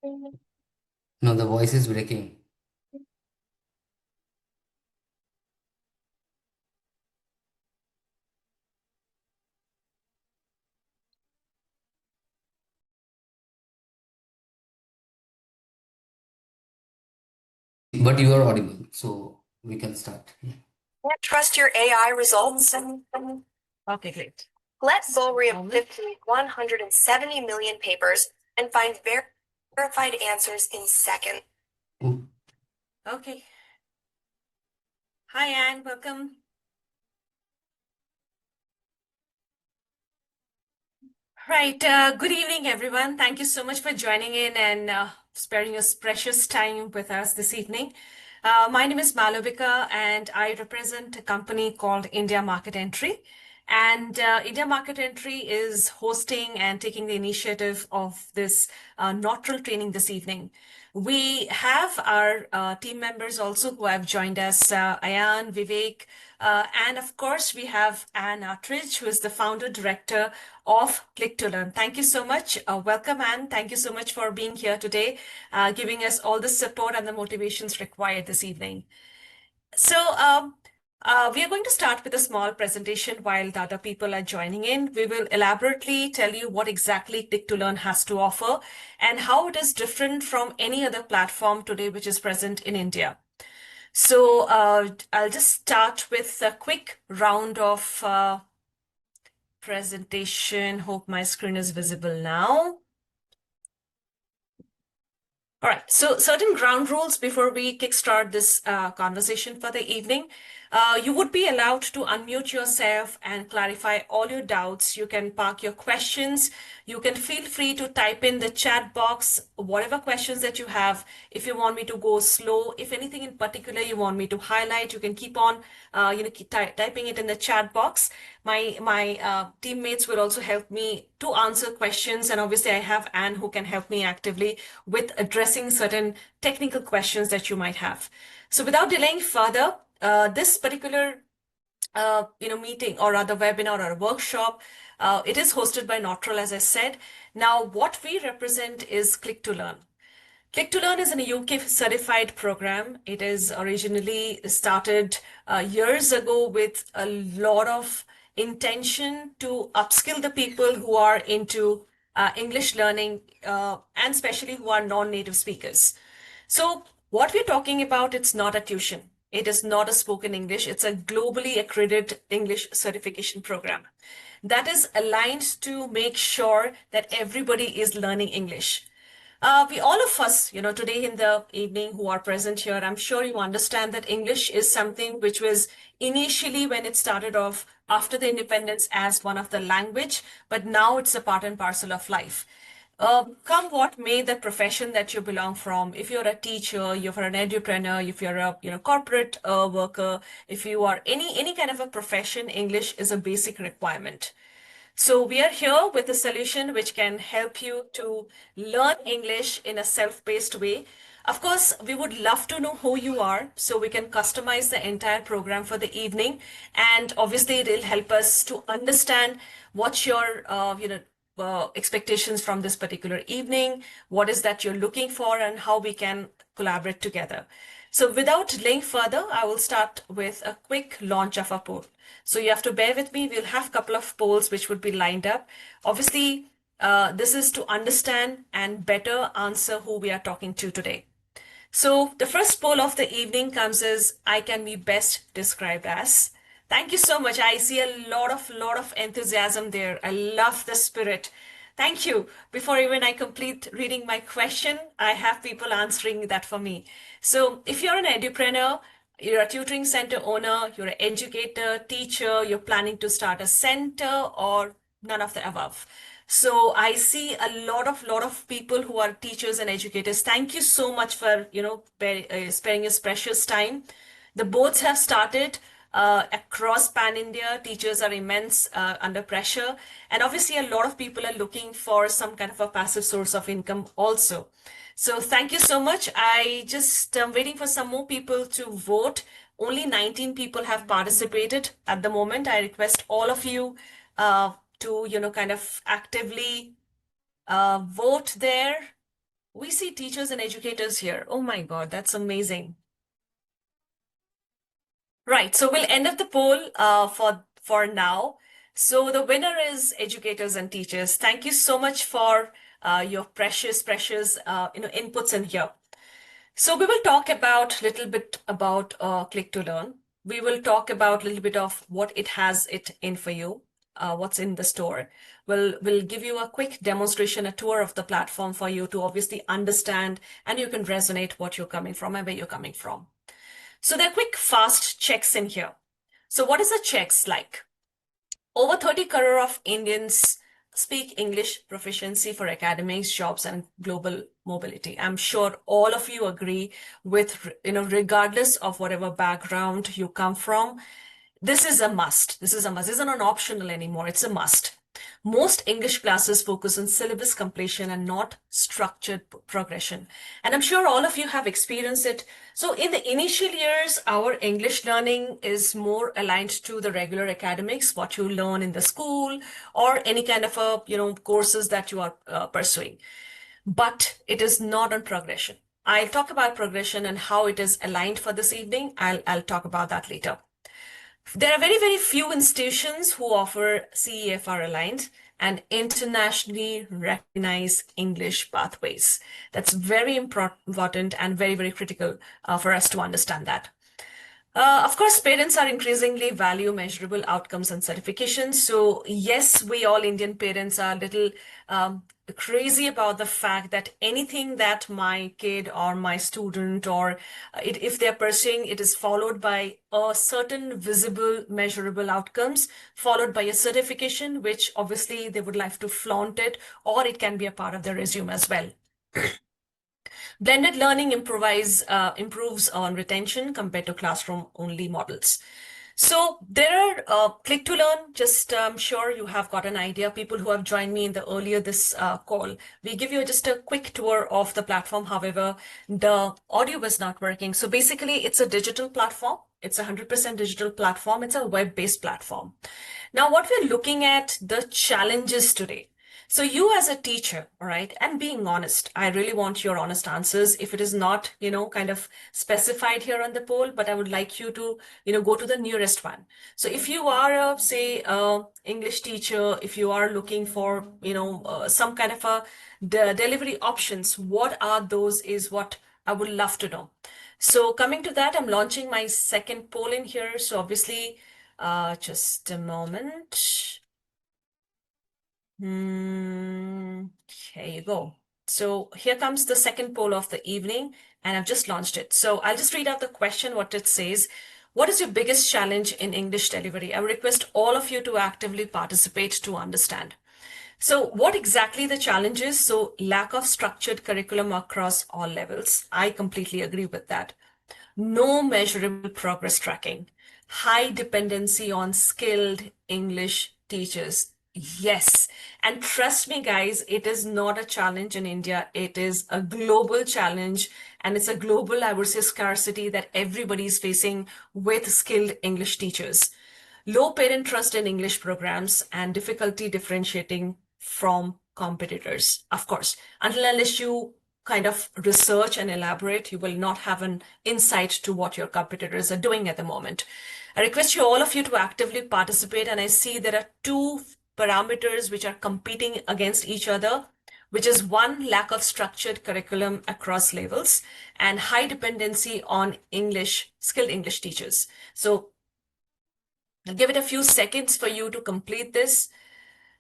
No, the voice is breaking. But you are audible, so we can start. Yeah. Can't trust your AI results. Okay, great. Let's go read 170 million papers and find verified answers in seconds. Ooh. Okay. Hi, Anne. Welcome. Right. Good evening, everyone. Thank you so much for joining in and sparing your precious time with us this evening. My name is Malavika, and I represent a company called India Market Entry. And India Market Entry is hosting and taking the initiative of this Notral training this evening. We have our team members also who have joined us, Ayan, Vivek, and of course, we have Anne Attridge, who is the founder director of Klik2learn. Thank you so much. Welcome, Anne. Thank you so much for being here today, giving us all the support and the motivations required this evening. So, we are going to start with a small presentation while the other people are joining in. We will elaborately tell you what exactly Klik2learn has to offer and how it is different from any other platform today which is present in India. So I'll just start with a quick round of presentation. Hope my screen is visible now. All right, so certain ground rules before we kickstart this conversation for the evening. You would be allowed to unmute yourself and clarify all your doubts. You can park your questions. You can feel free to type in the chat box, whatever questions that you have. If you want me to go slow, if anything in particular you want me to highlight, you can keep on, keep typing it in the chat box. My teammates will also help me to answer questions, and obviously I have Anne who can help me actively with addressing certain technical questions that you might have. So without delaying further, this particular meeting or rather webinar or workshop, it is hosted by Notral, as I said. Now, what we represent is Klik2learn. Klik2learn is a UK certified program. It is originally started years ago with a lot of intention to upskill the people who are into English learning and especially who are non-native speakers. So what we're talking about, it's not a tuition. It is not a spoken English. It's a globally accredited English certification program that is aligned to make sure that everybody is learning English. We all of us, today in the evening who are present here, I'm sure you understand that English is something which was initially when it started off after the independence as one of the language, but now it's a part and parcel of life. Come what may the profession that you belong from, if you're a teacher, if you're an edupreneur, if you're a corporate worker, if you are any kind of a profession, English is a basic requirement. So we are here with a solution which can help you to learn English in a self-paced way. Of course, we would love to know who you are so we can customize the entire program for the evening. And obviously, it'll help us to understand what your, expectations from this particular evening, what is that you're looking for, and how we can collaborate together. So without delaying further, I will start with a quick launch of a poll. So you have to bear with me. We'll have a couple of polls which would be lined up. Obviously, this is to understand and better answer who we are talking to today. So the first poll of the evening comes as I can be best described as. Thank you so much. I see a lot of enthusiasm there. I love the spirit. Thank you. Before even I complete reading my question, I have people answering that for me. So if you're an edupreneur, you're a tutoring center owner, you're an educator, teacher, you're planning to start a center, or none of the above. So I see a lot of people who are teachers and educators. Thank you so much for sparing your precious time. The boards have started across Pan India. Teachers are immense under pressure, and obviously a lot of people are looking for some kind of a passive source of income also. So thank you so much. I just am waiting for some more people to vote. Only 19 people have participated at the moment. I request all of you to, kind of actively vote there. We see teachers and educators here. Oh my God, that's amazing. Right, so we'll end up the poll for now. So the winner is educators and teachers. Thank you so much for your precious inputs in here. So we will talk about a little bit about Klik2learn. We will talk about a little bit of what it has it in for you, what's in the store. We'll give you a quick demonstration, a tour of the platform for you to obviously understand and you can resonate what you're coming from and where you're coming from. So there are quick, fast checks in here. So what is the checks like? Over 30 crore of Indians speak English proficiency for academics, jobs, and global mobility. I'm sure all of you agree with, regardless of whatever background you come from, this is a must. This is a must. This isn't an optional anymore. It's a must. Most English classes focus on syllabus completion and not structured progression. And I'm sure all of you have experienced it. So in the initial years, our English learning is more aligned to the regular academics, what you learn in the school or any kind of courses that you are pursuing. But it is not on progression. I'll talk about progression and how it is aligned for this evening. I'll talk about that later. There are very, very few institutions who offer CEFR aligned and internationally recognized English pathways. That's very important and very, very critical for us to understand that. Of course, parents are increasingly value measurable outcomes and certifications. So yes, we all Indian parents are a little crazy about the fact that anything that my kid or my student or if they're pursuing, it is followed by a certain visible measurable outcomes, followed by a certification, which obviously they would like to flaunt it, or it can be a part of their resume as well. Blended learning improves on retention compared to classroom-only models. So there are Klik2learn, just I'm sure you have got an idea. People who have joined me in the earlier this call, we give you just a quick tour of the platform. However, the audio was not working. So basically, it's a digital platform. It's a 100% digital platform. It's a web-based platform. Now, what we're looking at, the challenges today. So you as a teacher, all right, and being honest, I really want your honest answers. If it is not, kind of specified here on the poll, but I would like you to, go to the nearest one. So if you are, say, English teacher, if you are looking for, some kind of a delivery options, what are those is what I would love to know. So coming to that, I'm launching my second poll in here. So obviously, just a moment. Here you go. So here comes the second poll of the evening, and I've just launched it. So I'll just read out the question, what it says. What is your biggest challenge in English delivery? I would request all of you to actively participate to understand. So what exactly the challenge is? So lack of structured curriculum across all levels. I completely agree with that. No measurable progress tracking, high dependency on skilled English teachers. Yes. And trust me, guys, it is not a challenge in India. It is a global challenge. And it's a global, I would say, scarcity that everybody is facing with skilled English teachers. Low parent trust in English programs and difficulty differentiating from competitors. Of course, unless you kind of research and elaborate, you will not have an insight to what your competitors are doing at the moment. I request you all of you to actively participate, and I see there are two parameters which are competing against each other, which is one, lack of structured curriculum across levels, and high dependency on skilled English teachers. So I'll give it a few seconds for you to complete this.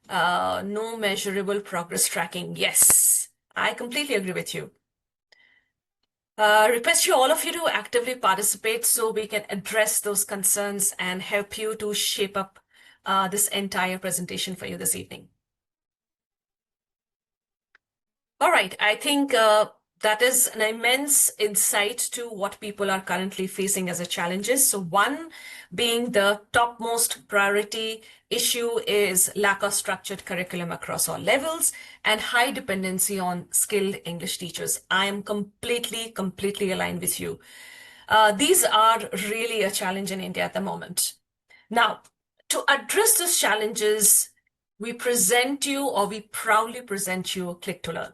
No measurable progress tracking. Yes, I completely agree with you. Request you all of you to actively participate so we can address those concerns and help you to shape up this entire presentation for you this evening. All right, I think that is an immense insight to what people are currently facing as a challenges. So one being the topmost priority issue is lack of structured curriculum across all levels and high dependency on skilled English teachers. I am completely aligned with you. These are really a challenge in India at the moment. Now, to address these challenges, we proudly present you Klik2learn.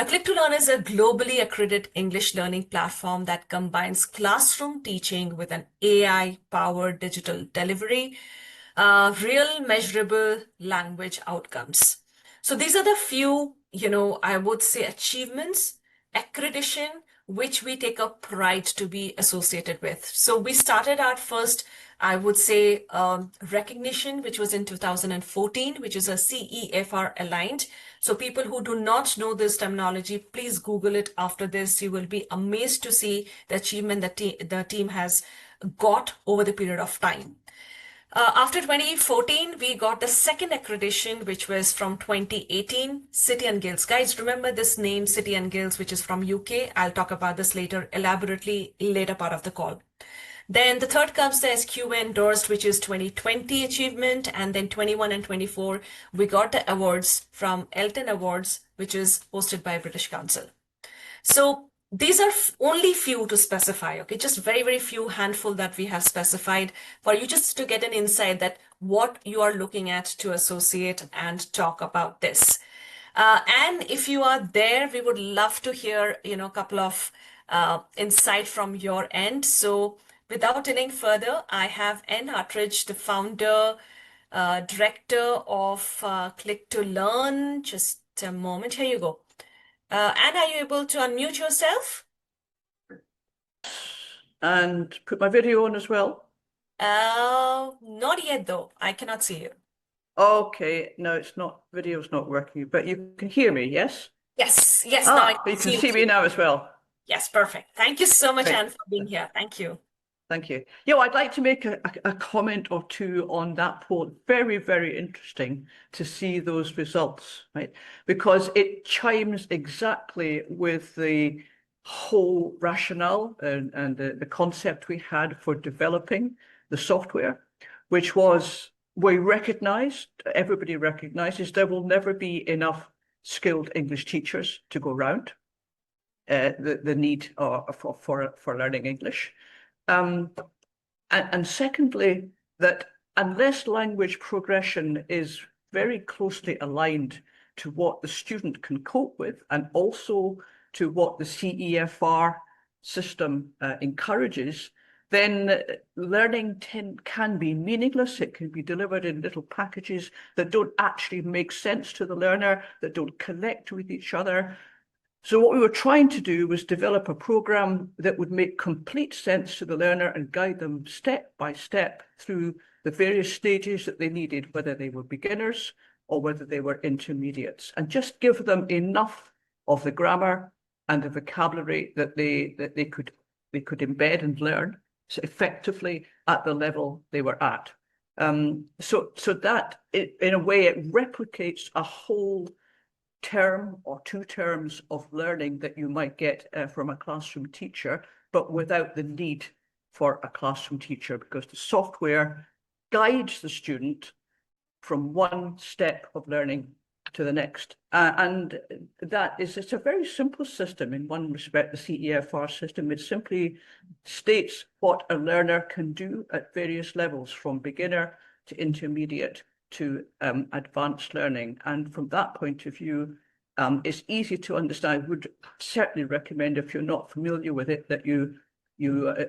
Now, Klik2learn is a globally accredited English learning platform that combines classroom teaching with an AI-powered digital delivery, real measurable language outcomes. So these are the few, I would say achievements, accreditation, which we take a pride to be associated with. So we started our first, I would say, recognition, which was in 2014, which is a CEFR aligned. So people who do not know this terminology, please Google it after this. You will be amazed to see the achievement that the team has got over the period of time. After 2014, we got the second accreditation, which was from 2018, City and Guilds. Guys, remember this name, City and Guilds, which is from UK. I'll talk about this later, elaborately, later part of the call. Then the third comes the SQ endorsed, which is 2020 achievement. And then 21 and 24, we got the awards from Elton Awards, which is hosted by British Council. So these are only few to specify, okay? Just very, very few handful that we have specified for you just to get an insight that what you are looking at to associate and talk about this. And if you are there, we would love to hear, a couple of insight from your end. So without delaying further, I have Attridge, the founder, director of Klik2learn. Just a moment. Here you go. Anne, are you able to unmute yourself? And put my video on as well? Not yet though. I cannot see you. Okay, no, it's not, video's not working, but you can hear me, yes? Yes, now I can you can see see me now as well. Yes, perfect. Thank you so much, Great. Anne, for being here. Thank you. Thank you. I'd like to make a comment or two on that poll. Very, very interesting to see those results, right? Because it chimes exactly with the whole rationale and the concept we had for developing the software, which was everybody recognizes there will never be enough skilled English teachers to go round. The need for learning English. And secondly, that unless language progression is very closely aligned to what the student can cope with and also to what the CEFR system encourages, then learning can be meaningless. It can be delivered in little packages that don't actually make sense to the learner, that don't connect with each other. So what we were trying to do was develop a program that would make complete sense to the learner and guide them step by step through the various stages that they needed, whether they were beginners or whether they were intermediates, and just give them enough of the grammar and the vocabulary that they could embed and learn so effectively at the level they were at. So that in a way it replicates a whole term or 2 terms of learning that you might get from a classroom teacher, but without the need for a classroom teacher, because the software guides the student from one step of learning to the next. And it's a very simple system in one respect, the CEFR system. It simply states what a learner can do at various levels, from beginner to intermediate to advanced learning. And from that point of view, it's easy to understand. I would certainly recommend, if you're not familiar with it, that you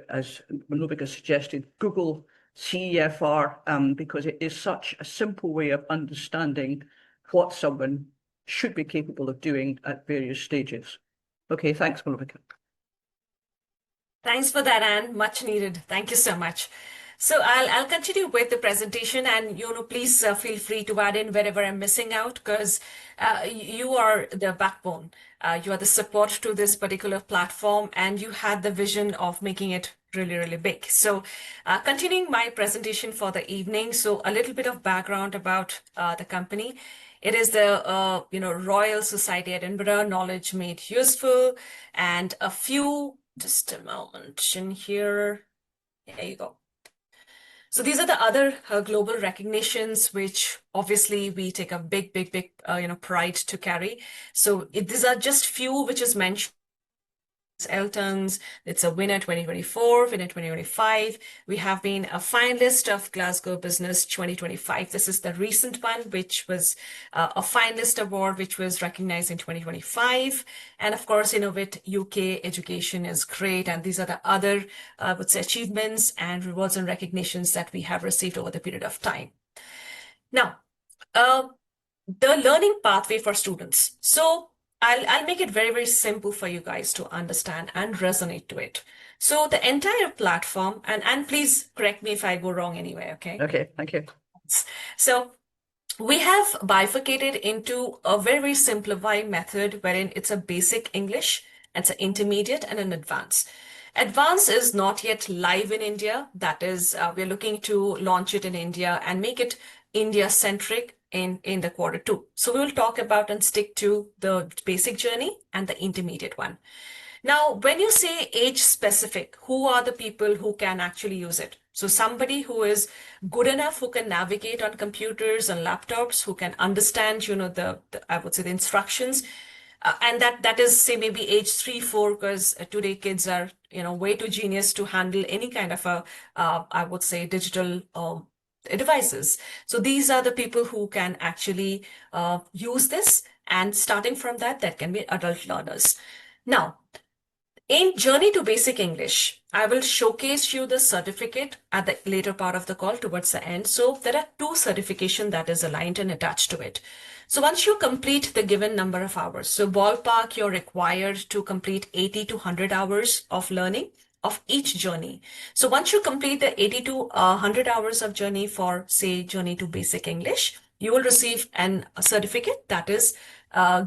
as Manovika suggested, Google CEFR, because it is such a simple way of understanding what someone should be capable of doing at various stages. Okay, thanks, Manovika. Thanks for that, Anne. Much needed. Thank you so much. So I'll continue with the presentation, and please feel free to add in wherever I'm missing out, because you are the backbone. You are the support to this particular platform, and you had the vision of making it really, really big. So continuing my presentation for the evening, so a little bit of background about the company. It is the Royal Society Edinburgh, knowledge made useful, and a few, just a moment in here. There you go. So these are the other global recognitions, which obviously we take a big pride to carry. So these are just few which is mentioned Elton's. It's a winner 2024, winner 2025. We have been a finalist of Glasgow Business 2025. This is the recent one, which was a finalist award, which was recognized in 2025. And of course, Innovate UK education is great. And these are the other, I would say, achievements and rewards and recognitions that we have received over the period of time. Now, the learning pathway for students. So I'll make it very, very simple for you guys to understand and resonate to it. So the entire platform, and please correct me if I go wrong anyway, okay? Okay, thank you. So we have bifurcated into a very, very simplified method wherein it's a basic English, it's an intermediate and an advanced. Advanced is not yet live in India. That is, we're looking to launch it in India and make it India-centric in the Q2. So we will talk about and stick to the basic journey and the intermediate one. Now, when you say age specific, who are the people who can actually use it? So somebody who is good enough, who can navigate on computers and laptops, who can understand, the I would say the instructions, and that is say maybe age 3, 4, because today kids are way too genius to handle any kind of a I would say digital devices. So these are the people who can actually use this, and starting from that can be adult learners. Now, in Journey to Basic English, I will showcase you the certificate at the later part of the call towards the end. So there are 2 certifications that is aligned and attached to it. So once you complete the given number of hours, so ballpark, you're required to complete 80 to 100 hours of learning of each journey. So once you complete the 80 to 100 hours of journey for, say, Journey to Basic English, you will receive a certificate that is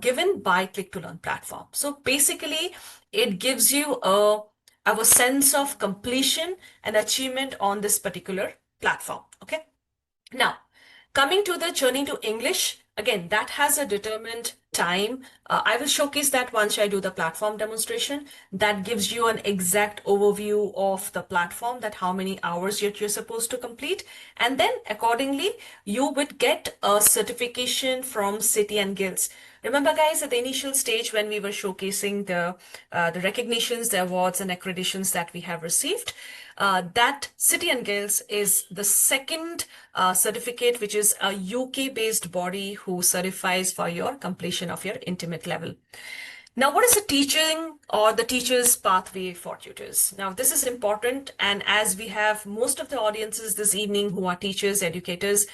given by Klik2learn platform. So basically, it gives you a sense of completion and achievement on this particular platform. Okay. Now, coming to the Journey to English, again, that has a determined time. I will showcase that once I do the platform demonstration. That gives you an exact overview of the platform, that how many hours you're supposed to complete. And then accordingly, you would get a certification from City and Guilds. Remember, guys, at the initial stage when we were showcasing the recognitions, the awards and accreditations that we have received, that City and Guilds is the second certificate, which is a UK-based body who certifies for your completion of your intimate level. Now, what is the teaching or the teacher's pathway for tutors? Now, this is important. And as we have most of the audiences this evening who are teachers, educators,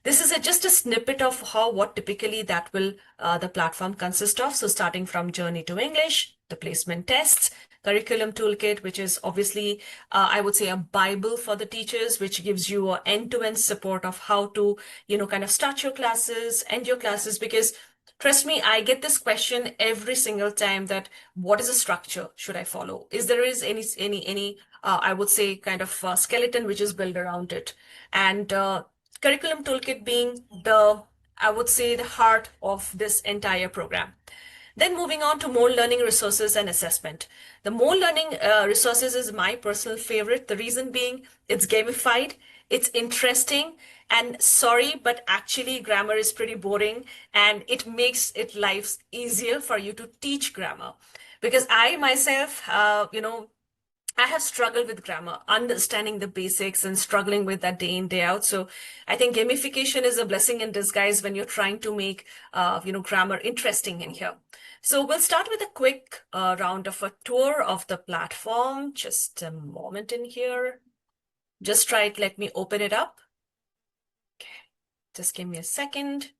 this is just a snippet of what typically that will the platform consist of. So starting from Journey to English, the placement tests, curriculum toolkit, which is obviously, I would say, a Bible for the teachers, which gives you an end-to-end support of how to, kind of start your classes, end your classes, because trust me, I get this question every single time, that what is the structure should I follow? Is there any I would say kind of skeleton which is built around it? And curriculum toolkit being I would say, the heart of this entire program. Then moving on to more learning resources and assessment. The more learning resources is my personal favorite. The reason being, it's gamified, it's interesting, and sorry, but actually grammar is pretty boring, and it makes it life easier for you to teach grammar. Because I myself, I have struggled with grammar, understanding the basics and struggling with that day in, day out. So I think gamification is a blessing in disguise when you're trying to make, grammar interesting in here. So we'll start with a quick round of a tour of the platform. Just a moment in here. Just try it. Let me open it up. Okay. Just give me a second.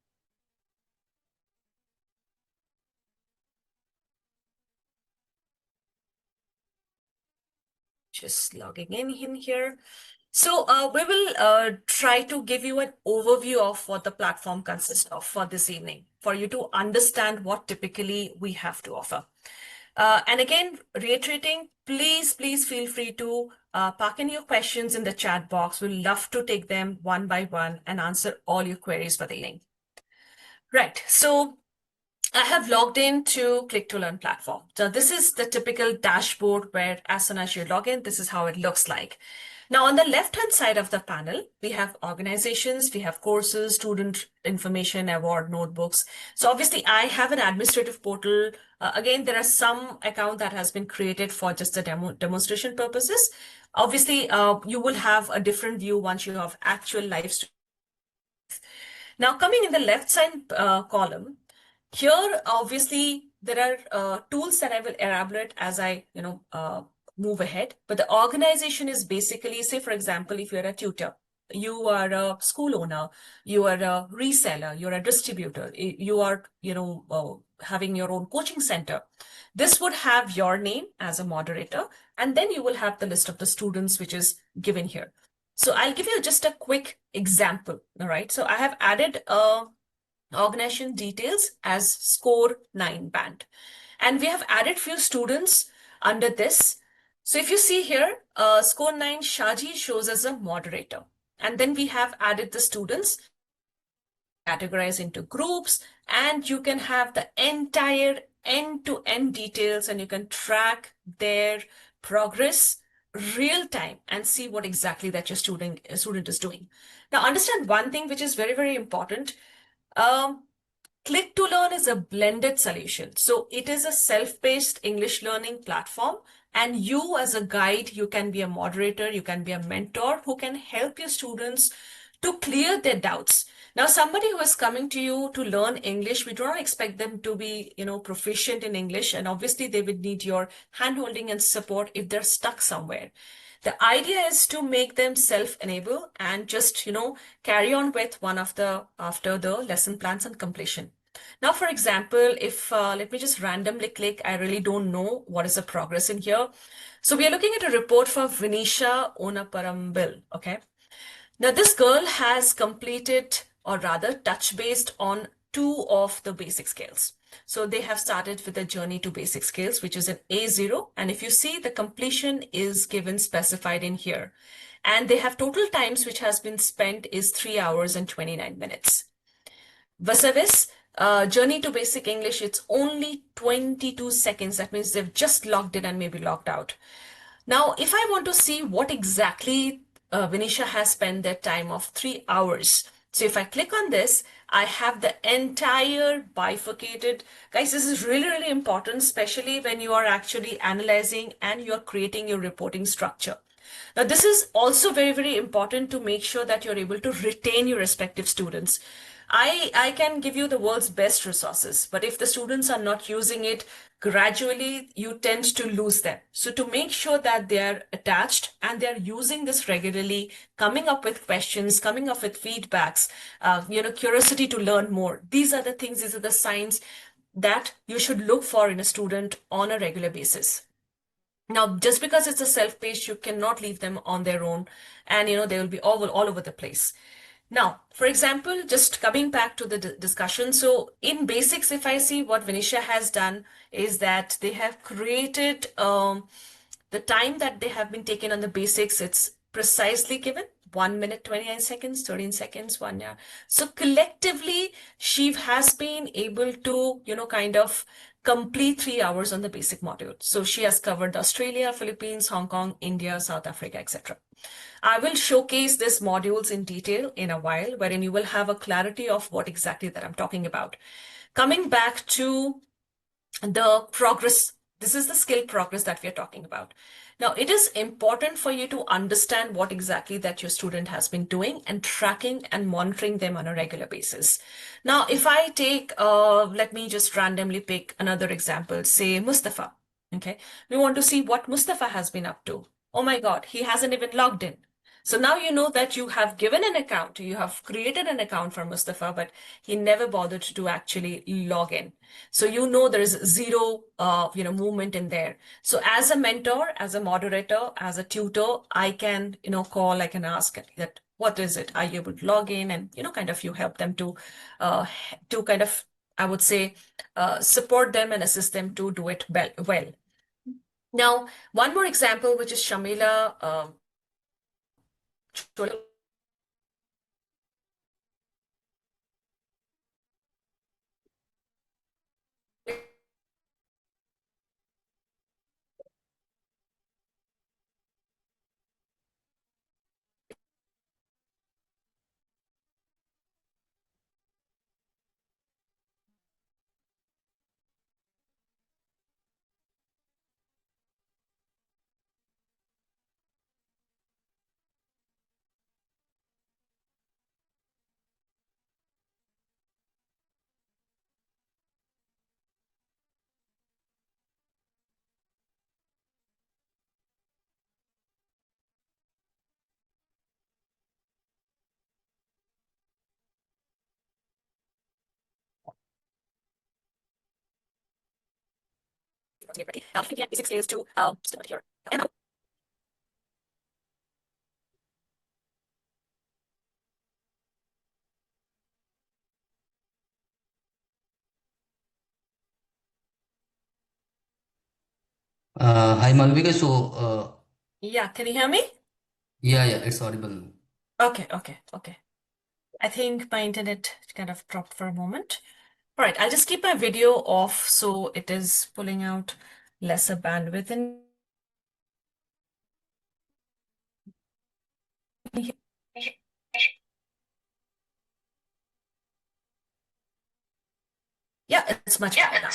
Just logging in here. So we will try to give you an overview of what the platform consists of for this evening, for you to understand what typically we have to offer. And again, reiterating, please feel free to park in your questions in the chat box. We'll love to take them one by one and answer all your queries for the evening. Right, so I have logged into Klik2learn platform. So this is the typical dashboard where as soon as you log in, this is how it looks like. Now, on the left-hand side of the panel, we have organizations, we have courses, student information, award, notebooks. So obviously, I have an administrative portal. Again, there are some account that has been created for just the demonstration purposes. Obviously, you will have a different view once you have actual live stream. Now, coming in the left side column, here, obviously, there are tools that I will elaborate as I, move ahead. But the organization is basically, say, for example, if you're a tutor, you are a school owner, you are a reseller, you're a distributor, you are, having your own coaching center. This would have your name as a moderator, and then you will have the list of the students, which is given here. So I'll give you just a quick example. All right. So I have added organization details as score 9 band. And we have added few students under this. So if you see here, score 9 Shaji shows as a moderator. And then we have added the students categorized into groups, and you can have the entire end-to-end details, and you can track their progress real time and see what exactly that your student is doing. Now, understand one thing which is very, very important. Klik2learn is a blended solution. So it is a self-paced English learning platform. And you as a guide, you can be a moderator, you can be a mentor who can help your students to clear their doubts. Now, somebody who is coming to you to learn English, we do not expect them to be, proficient in English. And obviously they would need your handholding and support if they're stuck somewhere. The idea is to make them self-enable and just, carry on with one of the after the lesson plans and completion. Now, for example, if let me just randomly click, I really don't know what is the progress in here. So we are looking at a report for Vinisha Onaparambil. Okay. Now, this girl has completed, or rather touch based on 2 of the basic skills. So they have started with a journey to basic skills, which is an A0. And if you see, the completion is given specified in here. And they have total times which has been spent is 3 hours and 29 minutes. Vis-a-vis, journey to basic English, it's only 22 seconds. That means they've just logged in and maybe logged out. Now, if I want to see what exactly Vinisha has spent their time of 3 hours. So if I click on this, I have the entire bifurcated. Guys, this is really, really important, especially when you are actually analyzing and you're creating your reporting structure. Now, this is also very, very important to make sure that you're able to retain your respective students. I can give you the world's best resources, but if the students are not using it, gradually you tend to lose them. So to make sure that they are attached and they're using this regularly, coming up with questions, coming up with feedbacks, curiosity to learn more. These are the things, these are the signs that you should look for in a student on a regular basis. Now, just because it's a self-paced, you cannot leave them on their own, and they will be all over the place. Now, for example, just coming back to the discussion. So in basics, if I see what Vinisha has done is that they have created the time that they have been taken on the basics. It's precisely given 1 minute, 29 seconds, 13 seconds, 1 year. So collectively, she has been able to, kind of complete 3 hours on the basic module. So she has covered Australia, Philippines, Hong Kong, India, South Africa, etc. I will showcase these modules in detail in a while, wherein you will have a clarity of what exactly that I'm talking about. Coming back to the progress, this is the skill progress that we are talking about. Now, it is important for you to understand what exactly that your student has been doing and tracking and monitoring them on a regular basis. Now, if I take, let me just randomly pick another example, say Mustafa. Okay, we want to see what Mustafa has been up to. Oh my God, he hasn't even logged in. So now you know that you have given an account, you have created an account for Mustafa, but he never bothered to actually log in. So you know there is zero, movement in there. So as a mentor, as a moderator, as a tutor, I can, call, I can ask that, what is it? Are you able to log in? And, kind of you help them to kind of, I would say, support them and assist them to do it well. Now, one more example, which is Shamila. ready. PM IST is to start here. Hi Malvika. So, Yeah, can you hear me? yeah, it's audible now. Okay. I think my internet kind of dropped for a moment. All right, I'll just keep my video off so it is pulling out lesser bandwidth. And yeah, it's much better now.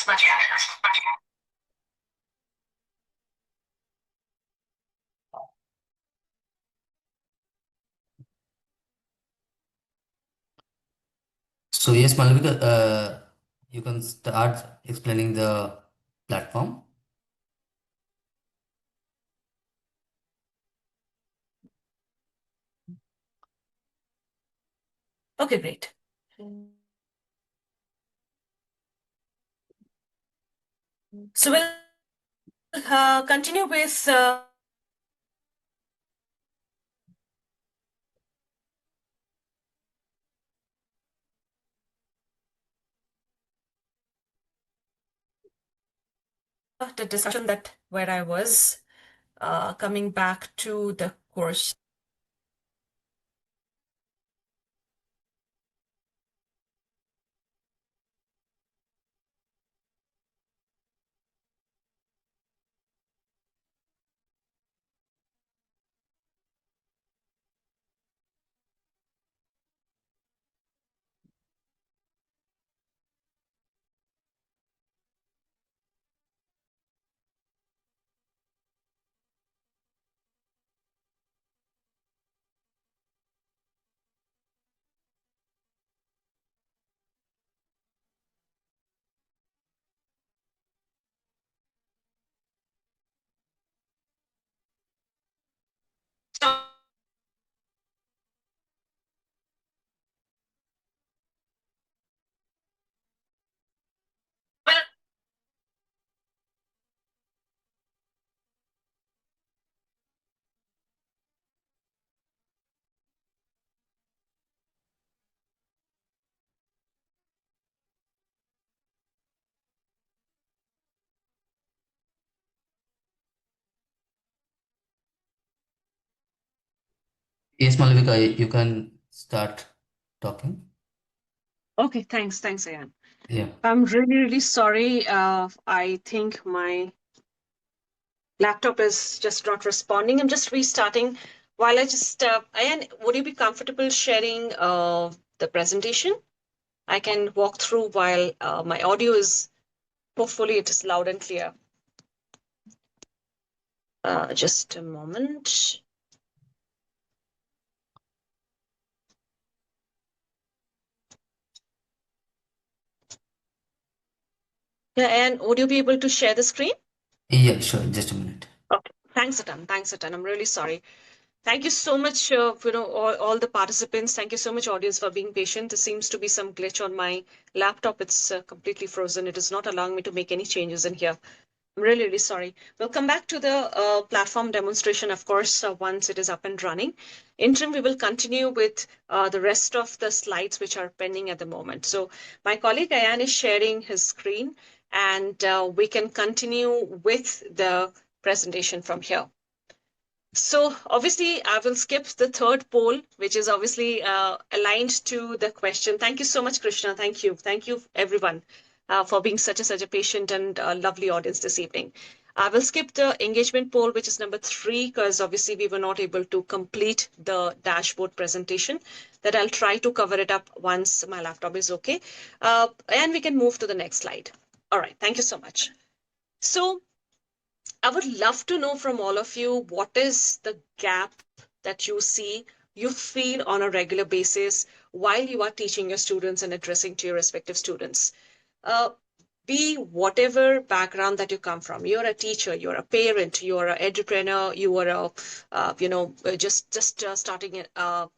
So yes, Malvika, you can start explaining the platform. Okay, great. So we'll continue with the discussion that where I was coming back to the course. Yes, Malvika, you can start talking. Okay, thanks, Ayan. Yeah. I'm really sorry. I think my laptop is just not responding. I'm just restarting. While Ayan, would you be comfortable sharing the presentation? I can walk through while my audio is, hopefully it is loud and clear. Just a moment. Yeah, and would you be able to share the screen? Yeah, sure. Just a minute. Okay. Thanks a ton. Thanks a ton. I'm really sorry. Thank you so much, all the participants. Thank you so much, audience, for being patient. There seems to be some glitch on my laptop. It's completely frozen. It is not allowing me to make any changes in here. I'm really sorry. We'll come back to the platform demonstration, of course, once it is up and running. Interim, we will continue with the rest of the slides which are pending at the moment. So my colleague Ayan is sharing his screen, and we can continue with the presentation from here. So obviously, I will skip the third poll, which is obviously aligned to the question. Thank you so much, Krishna. Thank you. Thank you, everyone, for being such a patient and lovely audience this evening. I will skip the engagement poll, which is number 3, because obviously we were not able to complete the dashboard presentation. That I'll try to cover it up once my laptop is okay. And we can move to the next slide. All right. Thank you so much. So I would love to know from all of you, what is the gap that you see, you feel on a regular basis while you are teaching your students and addressing to your respective students. Be whatever background that you come from. You're a teacher, you're a parent, you're an entrepreneur, you are just starting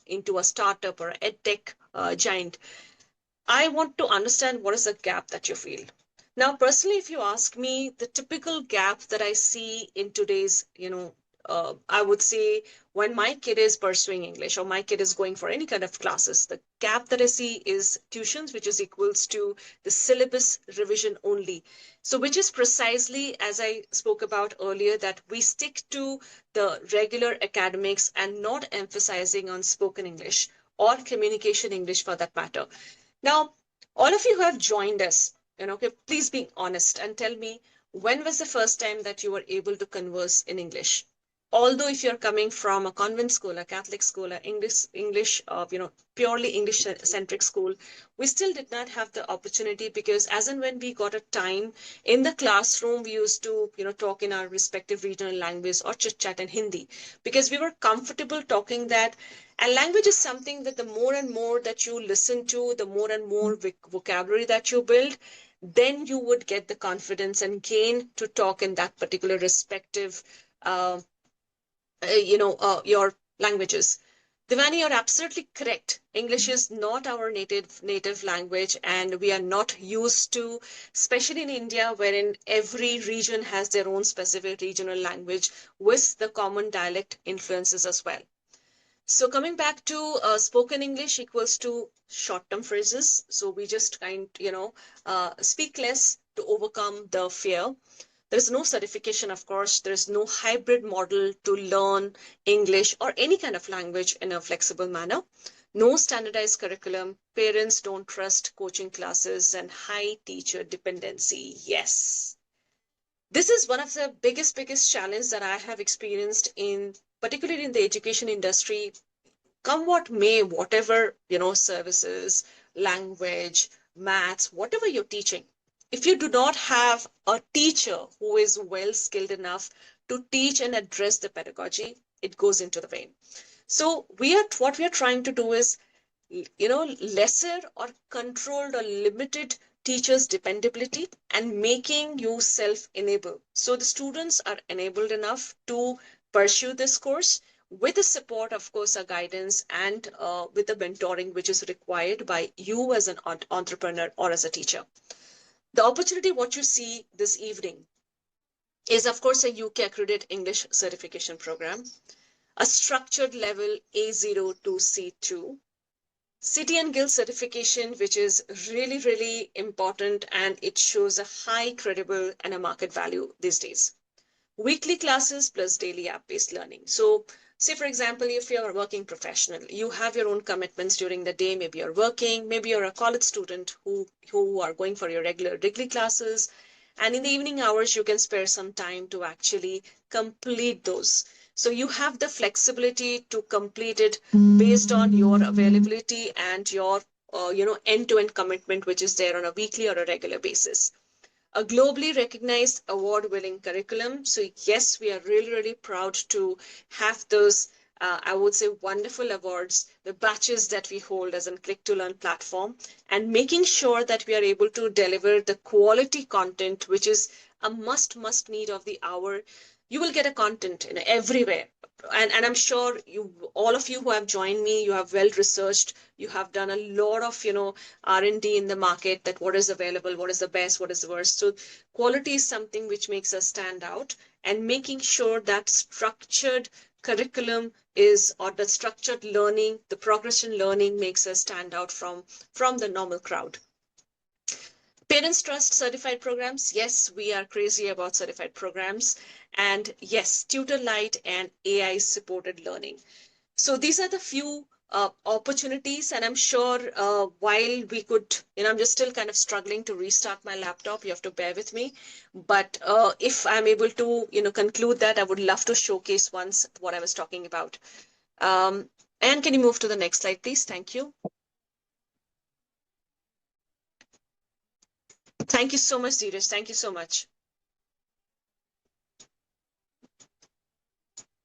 into a startup or an ed tech giant. I want to understand what is the gap that you feel. Now, personally, if you ask me, the typical gap that I see in today's, I would say when my kid is pursuing English or my kid is going for any kind of classes, the gap that I see is tuitions, which is equals to the syllabus revision only. So, which is precisely as I spoke about earlier, that we stick to the regular academics and not emphasizing on spoken English or communication English for that matter. Now, all of you who have joined us, okay, please be honest and tell me, when was the first time that you were able to converse in English? Although if you're coming from a convent school, a Catholic school, a English, purely English centric school, we still did not have the opportunity, because as and when we got a time in the classroom, we used to, talk in our respective regional language or chit chat in Hindi, because we were comfortable talking that. And language is something that the more and more that you listen to, the more and more vocabulary that you build, then you would get the confidence and gain to talk in that particular respective, uh, your languages. Divani, you're absolutely correct. English is not our native language, and we are not used to, especially in India, wherein every region has their own specific regional language with the common dialect influences as well. So coming back to spoken English equals to short-term phrases. So we just speak less to overcome the fear. There is no certification, of course. There is no hybrid model to learn English or any kind of language in a flexible manner. No standardized curriculum. Parents don't trust coaching classes, and high teacher dependency. Yes. This is one of the biggest challenge that I have experienced in, particularly in the education industry. Come what may, whatever, services, language, maths, whatever you're teaching, if you do not have a teacher who is well skilled enough to teach and address the pedagogy, it goes into the vein. So what we are trying to do is, lesser or controlled or limited teachers dependability, and making you self enable, so the students are enabled enough to pursue this course with the support, of course, a guidance, and with the mentoring which is required by you as an entrepreneur or as a teacher. The opportunity what you see this evening is, of course, a UK-accredited English certification program, a structured level A0 to C2, City and Guild certification, which is really important, and it shows a high credible and a market value these days. Weekly classes plus daily app-based learning. So say, for example, if you're a working professional, you have your own commitments during the day. Maybe you're working, maybe you're a college student who are going for your regular degree classes. And in the evening hours, you can spare some time to actually complete those. So you have the flexibility to complete it based on your availability and your, end-to-end commitment, which is there on a weekly or a regular basis. A globally recognized award-winning curriculum. So yes, we are really proud to have those, I would say, wonderful awards, the batches that we hold as a Klik2learn platform, and making sure that we are able to deliver the quality content, which is a must need of the hour. You will get a content in everywhere. And I'm sure all of you who have joined me, you have well researched, you have done a lot of, R&D in the market, that what is available, what is the best, what is the worst. So quality is something which makes us stand out, and making sure that structured curriculum is, or the structured learning, the progression learning makes us stand out from the normal crowd. Parents trust certified programs. Yes, we are crazy about certified programs. And yes, Tutor Lite and AI supported learning. So these are the few opportunities, and I'm sure while we could, I'm just still kind of struggling to restart my laptop. You have to bear with me. But if I'm able to, conclude that, I would love to showcase once what I was talking about. And can you move to the next slide, please? Thank you. Thank you so much, Dheeraj. Thank you so much.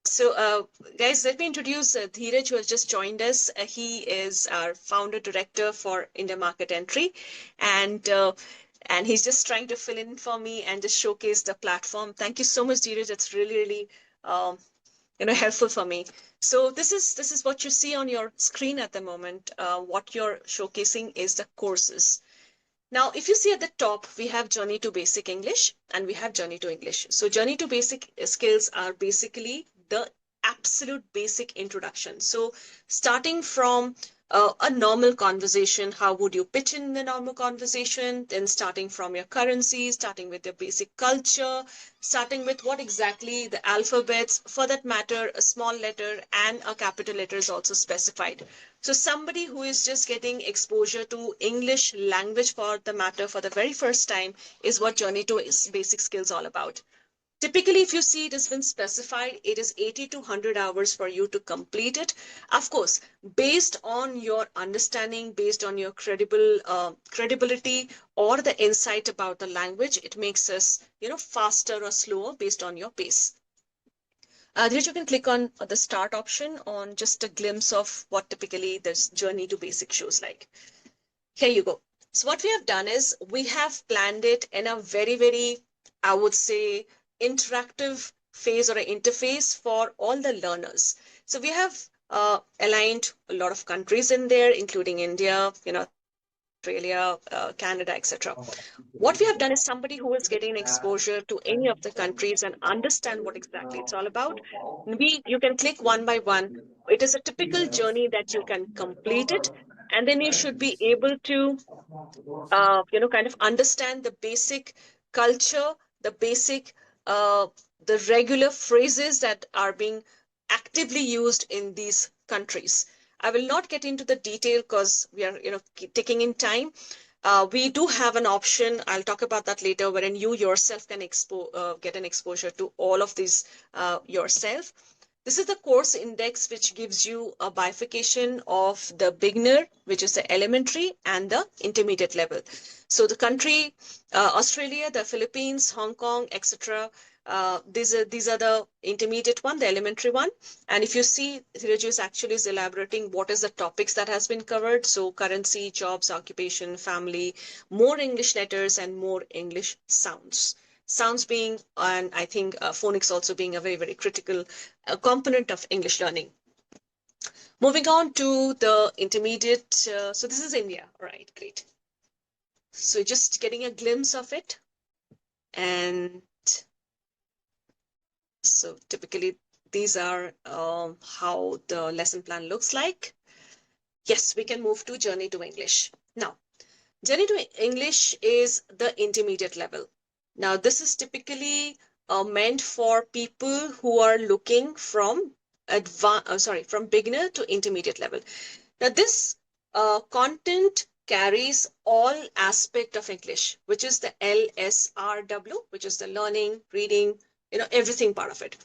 So, guys, let me introduce Dheeraj, who has just joined us. He is our founder director for India Market Entry, and he's just trying to fill in for me and just showcase the platform. Thank you so much, Dheeraj. It's really helpful for me. So this is what you see on your screen at the moment. What you're showcasing is the courses. Now, if you see at the top, we have Journey to Basic English and we have Journey to English. So Journey to Basic skills are basically the absolute basic introduction. So starting from a normal conversation, how would you pitch in the normal conversation? Then starting from your currency, starting with your basic culture, starting with what exactly the alphabets, for that matter, a small letter and a capital letter is also specified. So somebody who is just getting exposure to English language for the matter for the very first time is what Journey to Basic Skills all about. Typically, if you see it has been specified, it is 80 to 100 hours for you to complete it. Of course, based on your understanding, based on your credibility or the insight about the language, it makes us, faster or slower based on your pace. Then you can click on the start option on just a glimpse of what typically this Journey to Basic shows like. Here you go. So what we have done is we have planned it in a very, very, I would say, interactive phase or an interface for all the learners. So we have aligned a lot of countries in there, including India, Australia, Canada, etc. What we have done is somebody who is getting exposure to any of the countries and understand what exactly it's all about. You can click one by one. It is a typical journey that you can complete it, and then you should be able to kind of understand the basic culture, the basic, the regular phrases that are being actively used in these countries. I will not get into the detail because we are, taking in time. We do have an option. I'll talk about that later, wherein you yourself can get an exposure to all of these yourself. This is the course index, which gives you a bifurcation of the beginner, which is the elementary, and the intermediate level. So the country, Australia, the Philippines, Hong Kong, etc. These are the intermediate one, the elementary one. And if you see, Attridge actually is elaborating what is the topics that has been covered. So currency, jobs, occupation, family, more English letters, and more English sounds. Sounds being, and I think phonics also being a very, very critical component of English learning. Moving on to the intermediate. So this is India. All right, great. So just getting a glimpse of it. And so typically these are how the lesson plan looks like. Yes, we can move to Journey to English. Now, Journey to English is the intermediate level. Now, this is typically meant for people who are looking from from beginner to intermediate level. Now, this content carries all aspect of English, which is the LSRW, which is the learning, reading, everything part of it.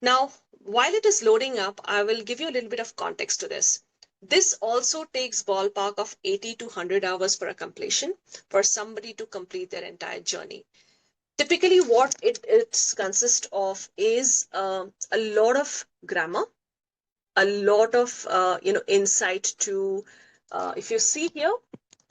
Now, while it is loading up, I will give you a little bit of context to this. This also takes ballpark of 80 to 100 hours for a completion for somebody to complete their entire journey. Typically, what it consists of is a lot of grammar, a lot of insight to, if you see here,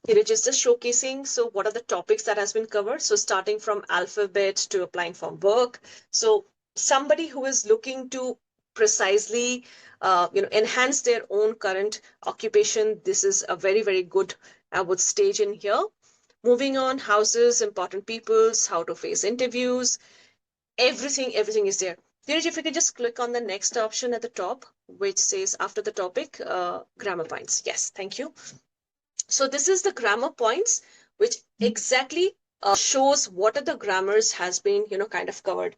it is just showcasing. So what are the topics that has been covered? So starting from alphabet to applying for work. So somebody who is looking to precisely enhance their own current occupation, this is a very, very good, I would stage in here. Moving on, houses, important peoples, how to face interviews, everything is there. Dheeraj, if you could just click on the next option at the top, which says after the topic, grammar points. Yes, thank you. So this is the grammar points, which exactly shows what are the grammars has been, kind of covered.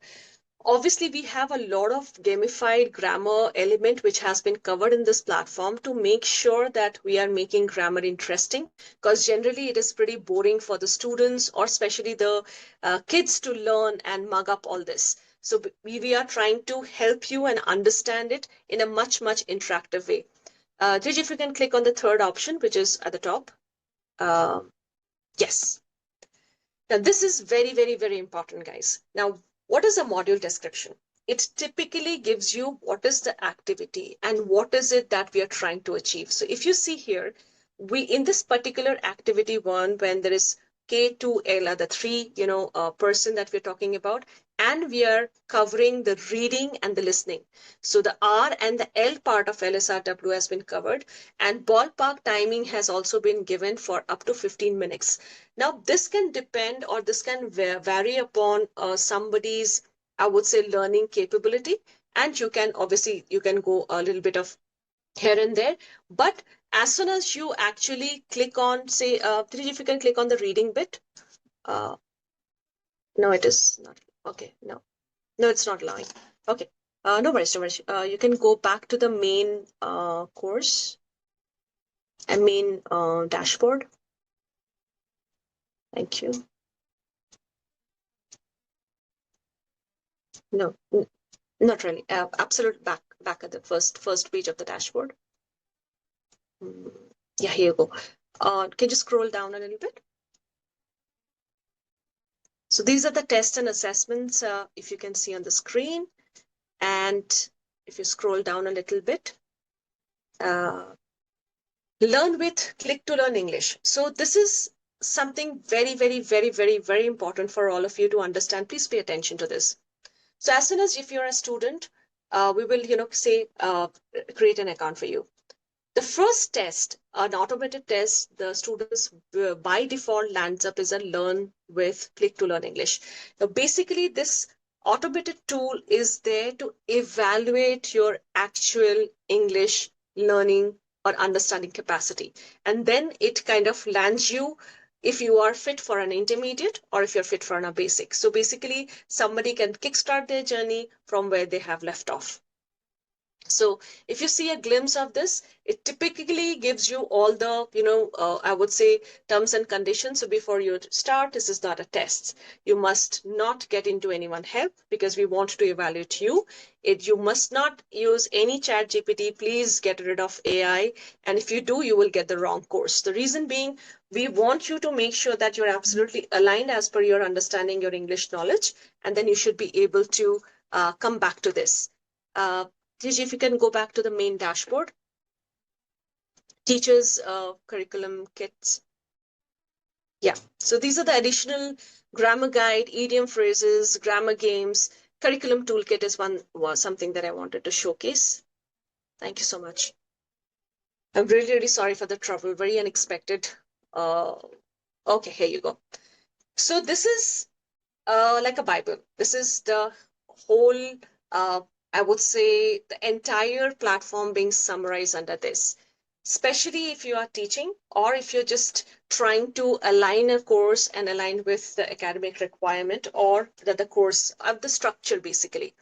Obviously, we have a lot of gamified grammar element which has been covered in this platform to make sure that we are making grammar interesting, because generally it is pretty boring for the students or especially the kids to learn and mug up all this. So we are trying to help you and understand it in a much, much interactive way. Gigi, if you can click on the third option, which is at the top. Yes. Now, this is very, very, very important, guys. Now, what is a module description? It typically gives you what is the activity and what is it that we are trying to achieve. So if you see here, in this particular activity one, when there is K2L, the three, person that we're talking about, and we are covering the reading and the listening. So the R and the L part of LSRW has been covered, and ballpark timing has also been given for up to 15 minutes. Now, this can depend or this can vary upon somebody's, I would say, learning capability. And you can obviously, you can go a little bit of here and there. But as soon as you actually click on, say, if you can click on the reading bit, uh, no, it is not. Okay, no. No, it's not allowing. Okay. No worries, no worries. You can go back to the main course and main dashboard. Thank you. No, not really. Absolute back at the first page of the dashboard. Yeah, here you go. Can you scroll down a little bit? So these are the tests and assessments, if you can see on the screen. And if you scroll down a little bit, learn with Klik2learn English. So this is something very, very, very, very, very important for all of you to understand. Please pay attention to this. So as soon as if you're a student, we will, say, create an account for you. The first test, an automated test, the students by default lands up as a learn with Klik2learn English. Now, basically, this automated tool is there to evaluate your actual English learning or understanding capacity. And then it kind of lands you if you are fit for an intermediate or if you're fit for a basic. So basically, somebody can kickstart their journey from where they have left off. So if you see a glimpse of this, it typically gives you all the, I would say terms and conditions. So before you start, this is not a test. You must not get into anyone's help because we want to evaluate you. You must not use any chat GPT. Please get rid of AI. And if you do, you will get the wrong course. The reason being, we want you to make sure that you're absolutely aligned as per your understanding, your English knowledge, and then you should be able to come back to this. Attridge, if you can go back to the main dashboard. Teachers curriculum kits. Yeah, so these are the additional grammar guide, idiom phrases, grammar games. Curriculum toolkit is something that I wanted to showcase. Thank you so much. I'm really, really sorry for the trouble. Very unexpected. Okay, here you go. So this is like a Bible. This is the whole, I would say, the entire platform being summarized under this. Especially if you are teaching or if you're just trying to align a course and align with the academic requirement or the course of the structure, basically.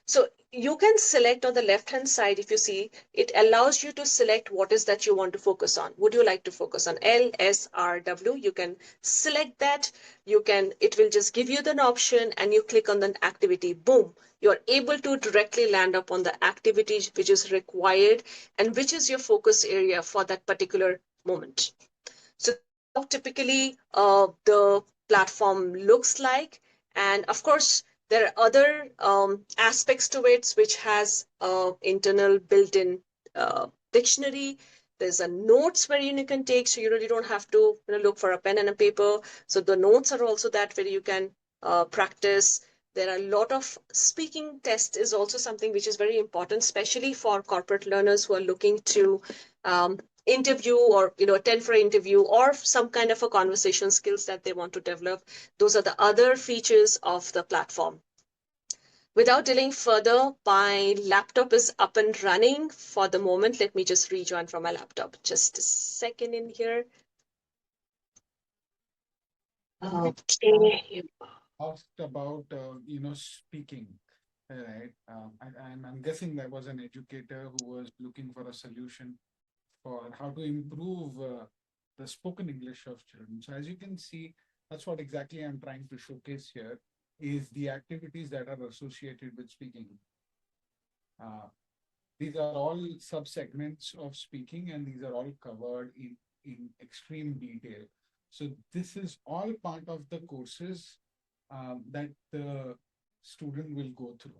So you can select on the left-hand side, if you see, it allows you to select what is that you want to focus on. Would you like to focus on L, S, R, W? You can select that. It will just give you an option and you click on the activity. Boom. You're able to directly land up on the activity which is required and which is your focus area for that particular moment. So typically the platform looks like, and of course, there are other aspects to it which has internal built-in dictionary. There's a notes where you can take, so you really don't have to look for a pen and a paper. So the notes are also that where you can practice. There are a lot of speaking tests is also something which is very important, especially for corporate learners who are looking to interview or attend for an interview or some kind of a conversation skills that they want to develop. Those are the other features of the platform. Without delaying further, my laptop is up and running for the moment. Let me just rejoin from my laptop. Just a second in here. Okay. Asked about speaking, right? I'm guessing there was an educator who was looking for a solution for how to improve the spoken English of children. So as you can see, that's what exactly I'm trying to showcase here is the activities that are associated with speaking. These are all sub-segments of speaking, and these are all covered in extreme detail. So this is all part of the courses that the student will go through.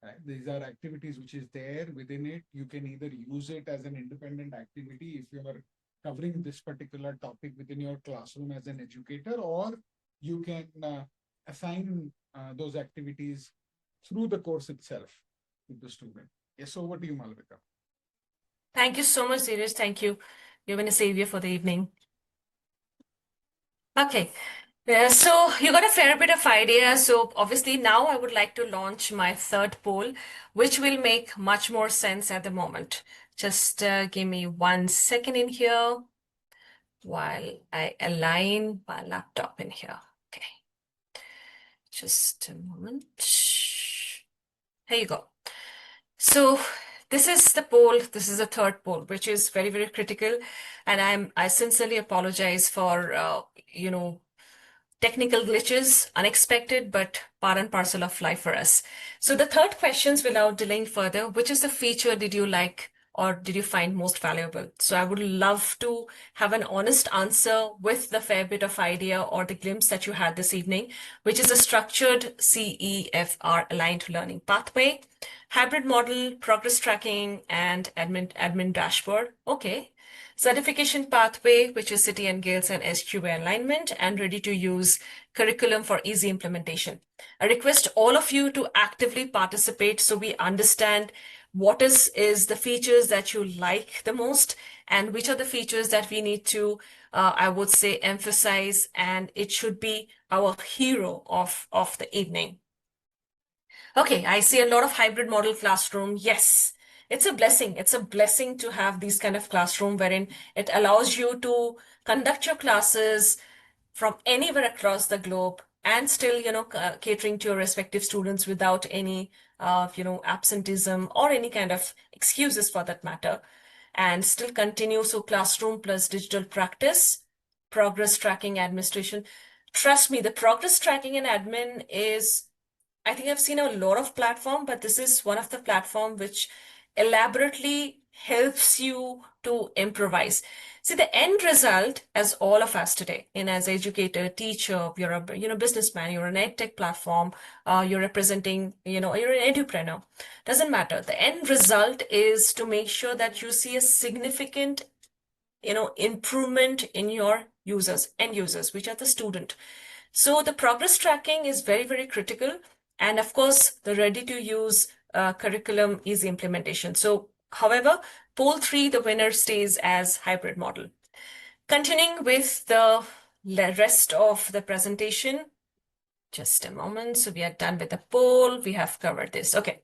Right? These are activities which is there within it. You can either use it as an independent activity if you are covering this particular topic within your classroom as an educator, or you can assign those activities through the course itself with the student. Yes, over to you, Malvika. Thank you so much, Dheeraj. Thank you. You've been a savior for the evening. Okay. So you got a fair bit of idea. So obviously now I would like to launch my third poll, which will make much more sense at the moment. Just give me 1 second in here while I align my laptop in here. Okay. Just a moment. Here you go. So this is the poll. This is the third poll, which is very, very critical. And I sincerely apologize for, technical glitches, unexpected, but part and parcel of life for us. So the third questions, without delaying further, which is the feature did you like or did you find most valuable? So I would love to have an honest answer with the fair bit of idea or the glimpse that you had this evening, which is a structured CEFR aligned learning pathway, hybrid model, progress tracking, and admin dashboard. Okay. Certification pathway, which is City and Guilds and SQA alignment, and ready to use curriculum for easy implementation. I request all of you to actively participate so we understand what is the features that you like the most and which are the features that we need to, I would say, emphasize, and it should be our hero of the evening. Okay, I see a lot of hybrid model classroom. Yes. It's a blessing. It's a blessing to have these kind of classroom wherein it allows you to conduct your classes from anywhere across the globe and still, catering to your respective students without any, absenteeism or any kind of excuses for that matter, and still continue. So classroom plus digital practice, progress tracking, administration. Trust me, the progress tracking and admin is, I think I've seen a lot of platform, but this is one of the platform which elaborately helps you to improvise. See, the end result, as all of us today, as educator, teacher, you're a businessman, you're an edtech platform, you're representing, you're an edupreneur. Doesn't matter. The end result is to make sure that you see a significant, improvement in your end users, which are the student. So the progress tracking is very, very critical. And of course, the ready-to-use curriculum easy implementation. So, however, poll 3, the winner stays as hybrid model. Continuing with the rest of the presentation, just a moment. So we are done with the poll. We have covered this. Okay.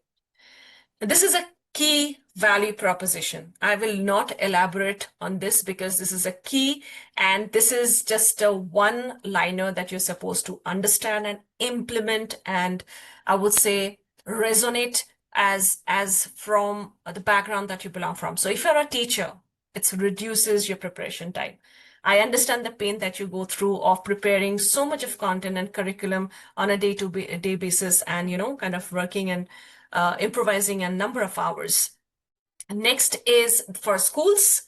This is a key value proposition. I will not elaborate on this because this is a key and this is just a one-liner that you're supposed to understand and implement, and I would say resonate as from the background that you belong from. So if you're a teacher, it reduces your preparation time. I understand the pain that you go through of preparing so much of content and curriculum on a day-to-day basis and, kind of working and improvising a number of hours. Next is for schools,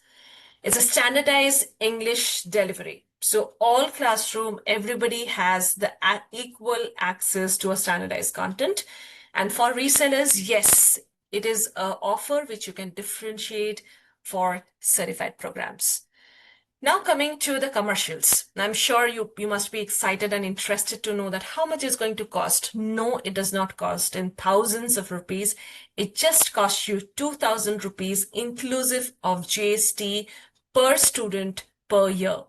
it's a standardized English delivery. So all classroom, everybody has the equal access to a standardized content. And for resellers, yes, it is an offer which you can differentiate for certified programs. Now coming to the commercials. I'm sure you must be excited and interested to know that how much is going to cost. No, it does not cost in thousands of rupees. It just costs you 2,000 rupees inclusive of GST per student per year.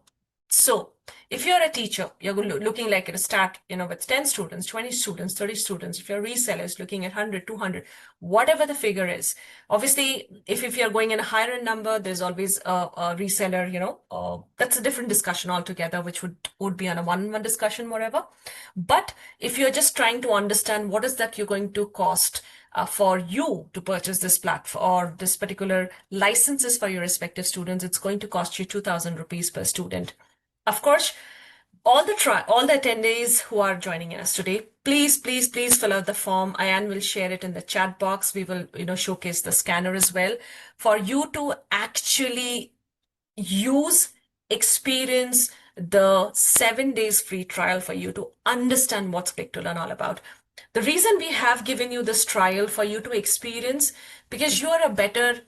So if you're a teacher, you're looking like to start, with 10 students, 20 students, 30 students. If you're resellers looking at 100, 200, whatever the figure is. Obviously, if you're going in a higher number, there's always a reseller, that's a different discussion altogether, which would be on a one-on-one discussion, whatever. But if you're just trying to understand what is that you're going to cost for you to purchase this platform or this particular licenses for your respective students, it's going to cost you 2,000 rupees per student. Of course, all the attendees who are joining us today, please fill out the form. Ayan will share it in the chat box. We will, showcase the scanner as well for you to actually experience the 7 days free trial for you to understand what's Klik2learn all about. The reason we have given you this trial for you to experience, because you are a better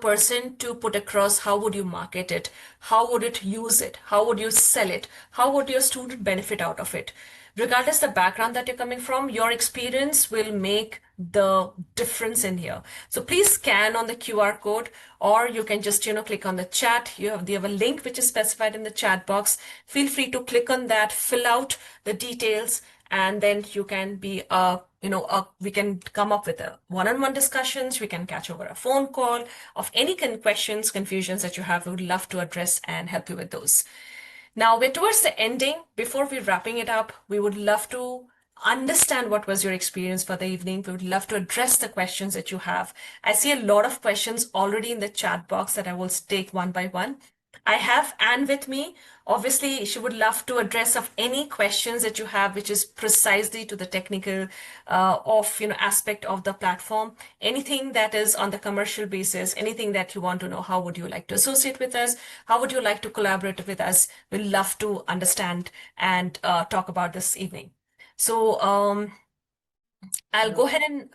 person to put across how would you market it, how would it use it, how would you sell it, how would your student benefit out of it. regardless the background that you're coming from, your experience will make the difference in here. So please scan on the QR code, or you can just, click on the chat. You have a link which is specified in the chat box. Feel free to click on that, fill out the details, and then you can be, we can come up with a one-on-one discussions. We can catch over a phone call of any questions, confusions that you have. We would love to address and help you with those. Now we're towards the ending. Before we're wrapping it up, we would love to understand what was your experience for the evening. We would love to address the questions that you have. I see a lot of questions already in the chat box that I will take one by one. I have Anne with me. Obviously, she would love to address of any questions that you have, which is precisely to the technical aspect of the platform. Anything that is on the commercial basis, anything that you want to know, how would you like to associate with us? How would you like to collaborate with us? We'd love to understand and talk about this evening. So I'll go ahead and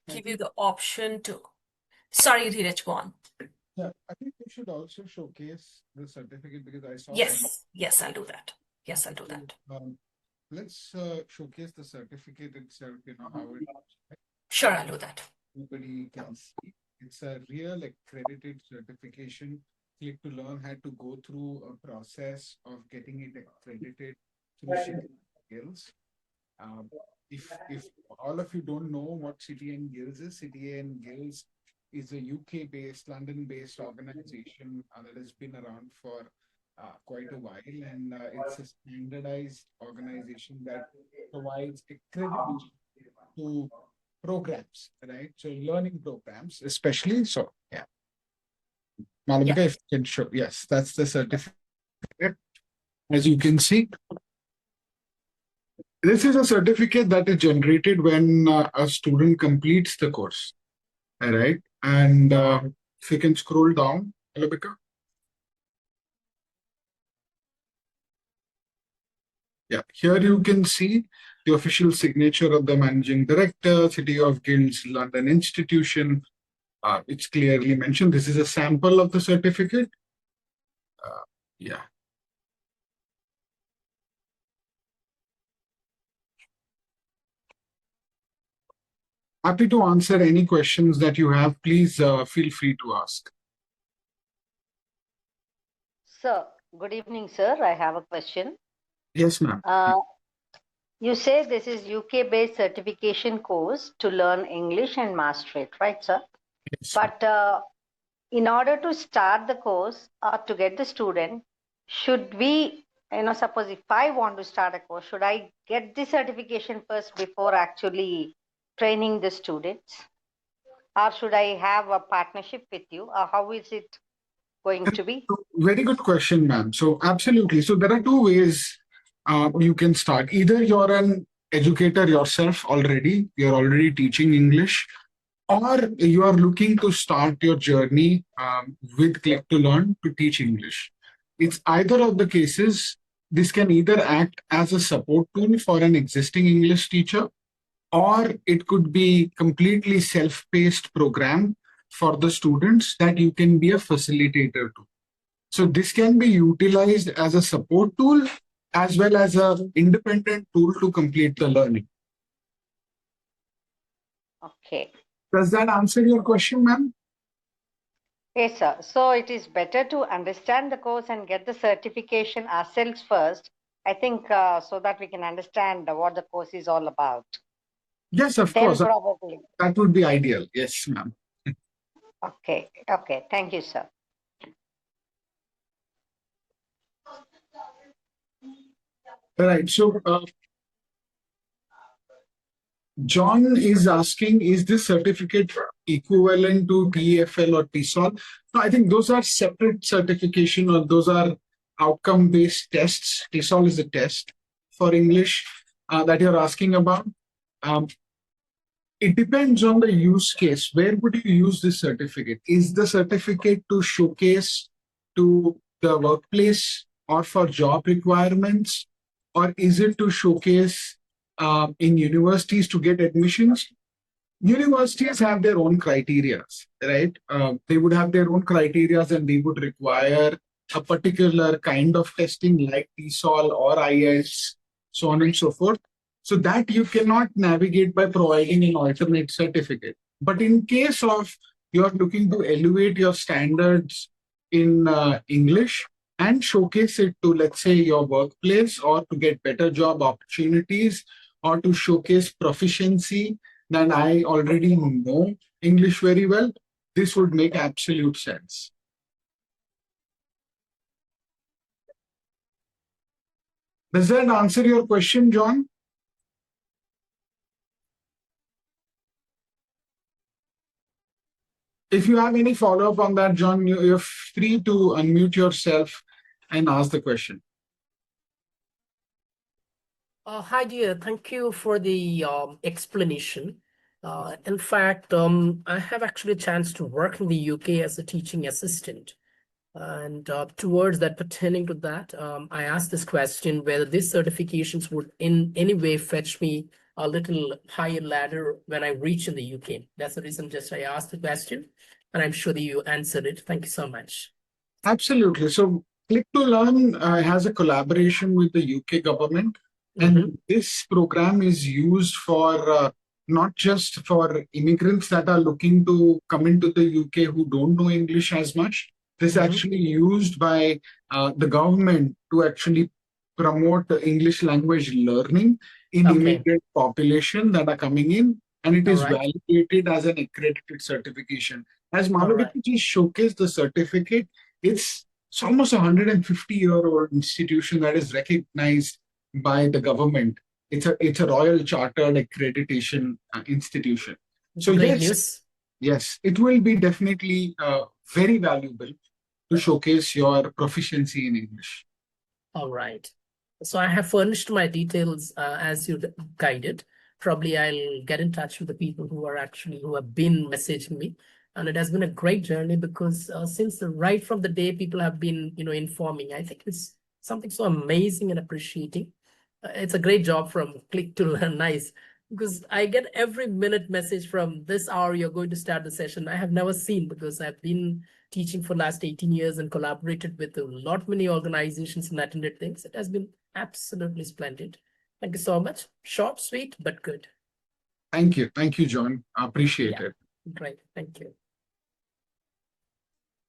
give you the option to. Sorry, Dheeraj, go on. Yeah, I think we should also showcase the certificate because I saw. Yes, I'll do that. Let's showcase the certificate itself, how it looks. Sure, I'll do that. Everybody can see. It's a real accredited certification. Klik2learn had to go through a process of getting it accredited through Guilds. If all of you don't know what CTA Guilds is, CTA Guilds is a UK-based, London-based organization that has been around for quite a while, and it's a standardized organization that provides accreditation to programs, right? So learning programs, especially. So yeah, Malavika, if you can show, yes, that's the certificate. As you can see, this is a certificate that is generated when a student completes the course. All right, and if you can scroll down, Malavika. Yeah, here you can see the official signature of the managing director, City of Guilds, London institution. It's clearly mentioned. This is a sample of the certificate. Yeah. Happy to answer any questions that you have. Please feel free to ask. Sir, good evening, sir. I have a question. Yes, ma'am. You say this is UK-based certification course to learn English and master it, right, sir? Yes. But in order to start the course or to get the student, should we, suppose if I want to start a course, should I get the certification first before actually training the students? Or should I have a partnership with you? Or how is it going to be? Very good question, ma'am. So absolutely. So there are two ways you can start. Either you're an educator yourself already, you're already teaching English, or you are looking to start your journey with Klik2learn to teach English. It's either of the cases. This can either act as a support tool for an existing English teacher, or it could be completely self-paced program for the students that you can be a facilitator to. So this can be utilized as a support tool as well as an independent tool to complete the learning. Okay. Does that answer your question, ma'am? Yes, sir. So it is better to understand the course and get the certification ourselves first, I think, so that we can understand what the course is all about. Yes, of Then course. probably. That would be ideal. Yes, ma'am. Okay. Okay. Thank you, sir. All right. So John is asking, is this certificate equivalent to TEFL or TESOL? No, I think those are separate certification, or those are outcome-based tests. TESOL is a test for English that you're asking about. It depends on the use case. Where would you use this certificate? Is the certificate to showcase to the workplace or for job requirements? Or is it to showcase in universities to get admissions? Universities have their own criteria, right? They would have their own criteria, and they would require a particular kind of testing like TESOL or IELTS. so on and so forth. So that you cannot navigate by providing an alternate certificate. But in case of you're looking to elevate your standards in English and showcase it to, let's say, your workplace, or to get better job opportunities, or to showcase proficiency, then I already know English very well, this would make absolute sense. Does that answer your question, John? If you have any follow-up on that, John, you're free to unmute yourself and ask the question. Hi, dear. Thank you for the explanation. In fact, I have actually a chance to work in the UK as a teaching assistant. And towards that, pertaining to that, I asked this question whether these certifications would in any way fetch me a little higher ladder when I reach in the UK. That's the reason just I asked the question, and I'm sure that you answered it. Thank you so much. Absolutely. So Klik2learn has a collaboration with the UK government, and this program is used for not just for immigrants that are looking to come into the UK who don't know English as much. This is actually used by the government to actually promote the English language learning in immigrant population that are coming in, and it is validated as an accredited certification. As Malavika just showcased the certificate, it's almost a 150-year-old institution that is recognized by the government. It's a Royal Chartered Accreditation institution. So yes, it will be definitely very valuable to showcase your proficiency in English. All right. So I have furnished my details as you guided. Probably I'll get in touch with the people who have been messaging me. And it has been a great journey because since right from the day people have been, informing, I think it's something so amazing and appreciating. It's a great job from Klik2learn. Nice. Because I get every minute message from this hour, you're going to start the session. I have never seen, because I've been teaching for the last 18 years and collaborated with many organizations and attended things. It has been absolutely splendid. Thank you so much. Short, sweet, but good. Thank you. Thank you, John. I appreciate it. Great. Thank you.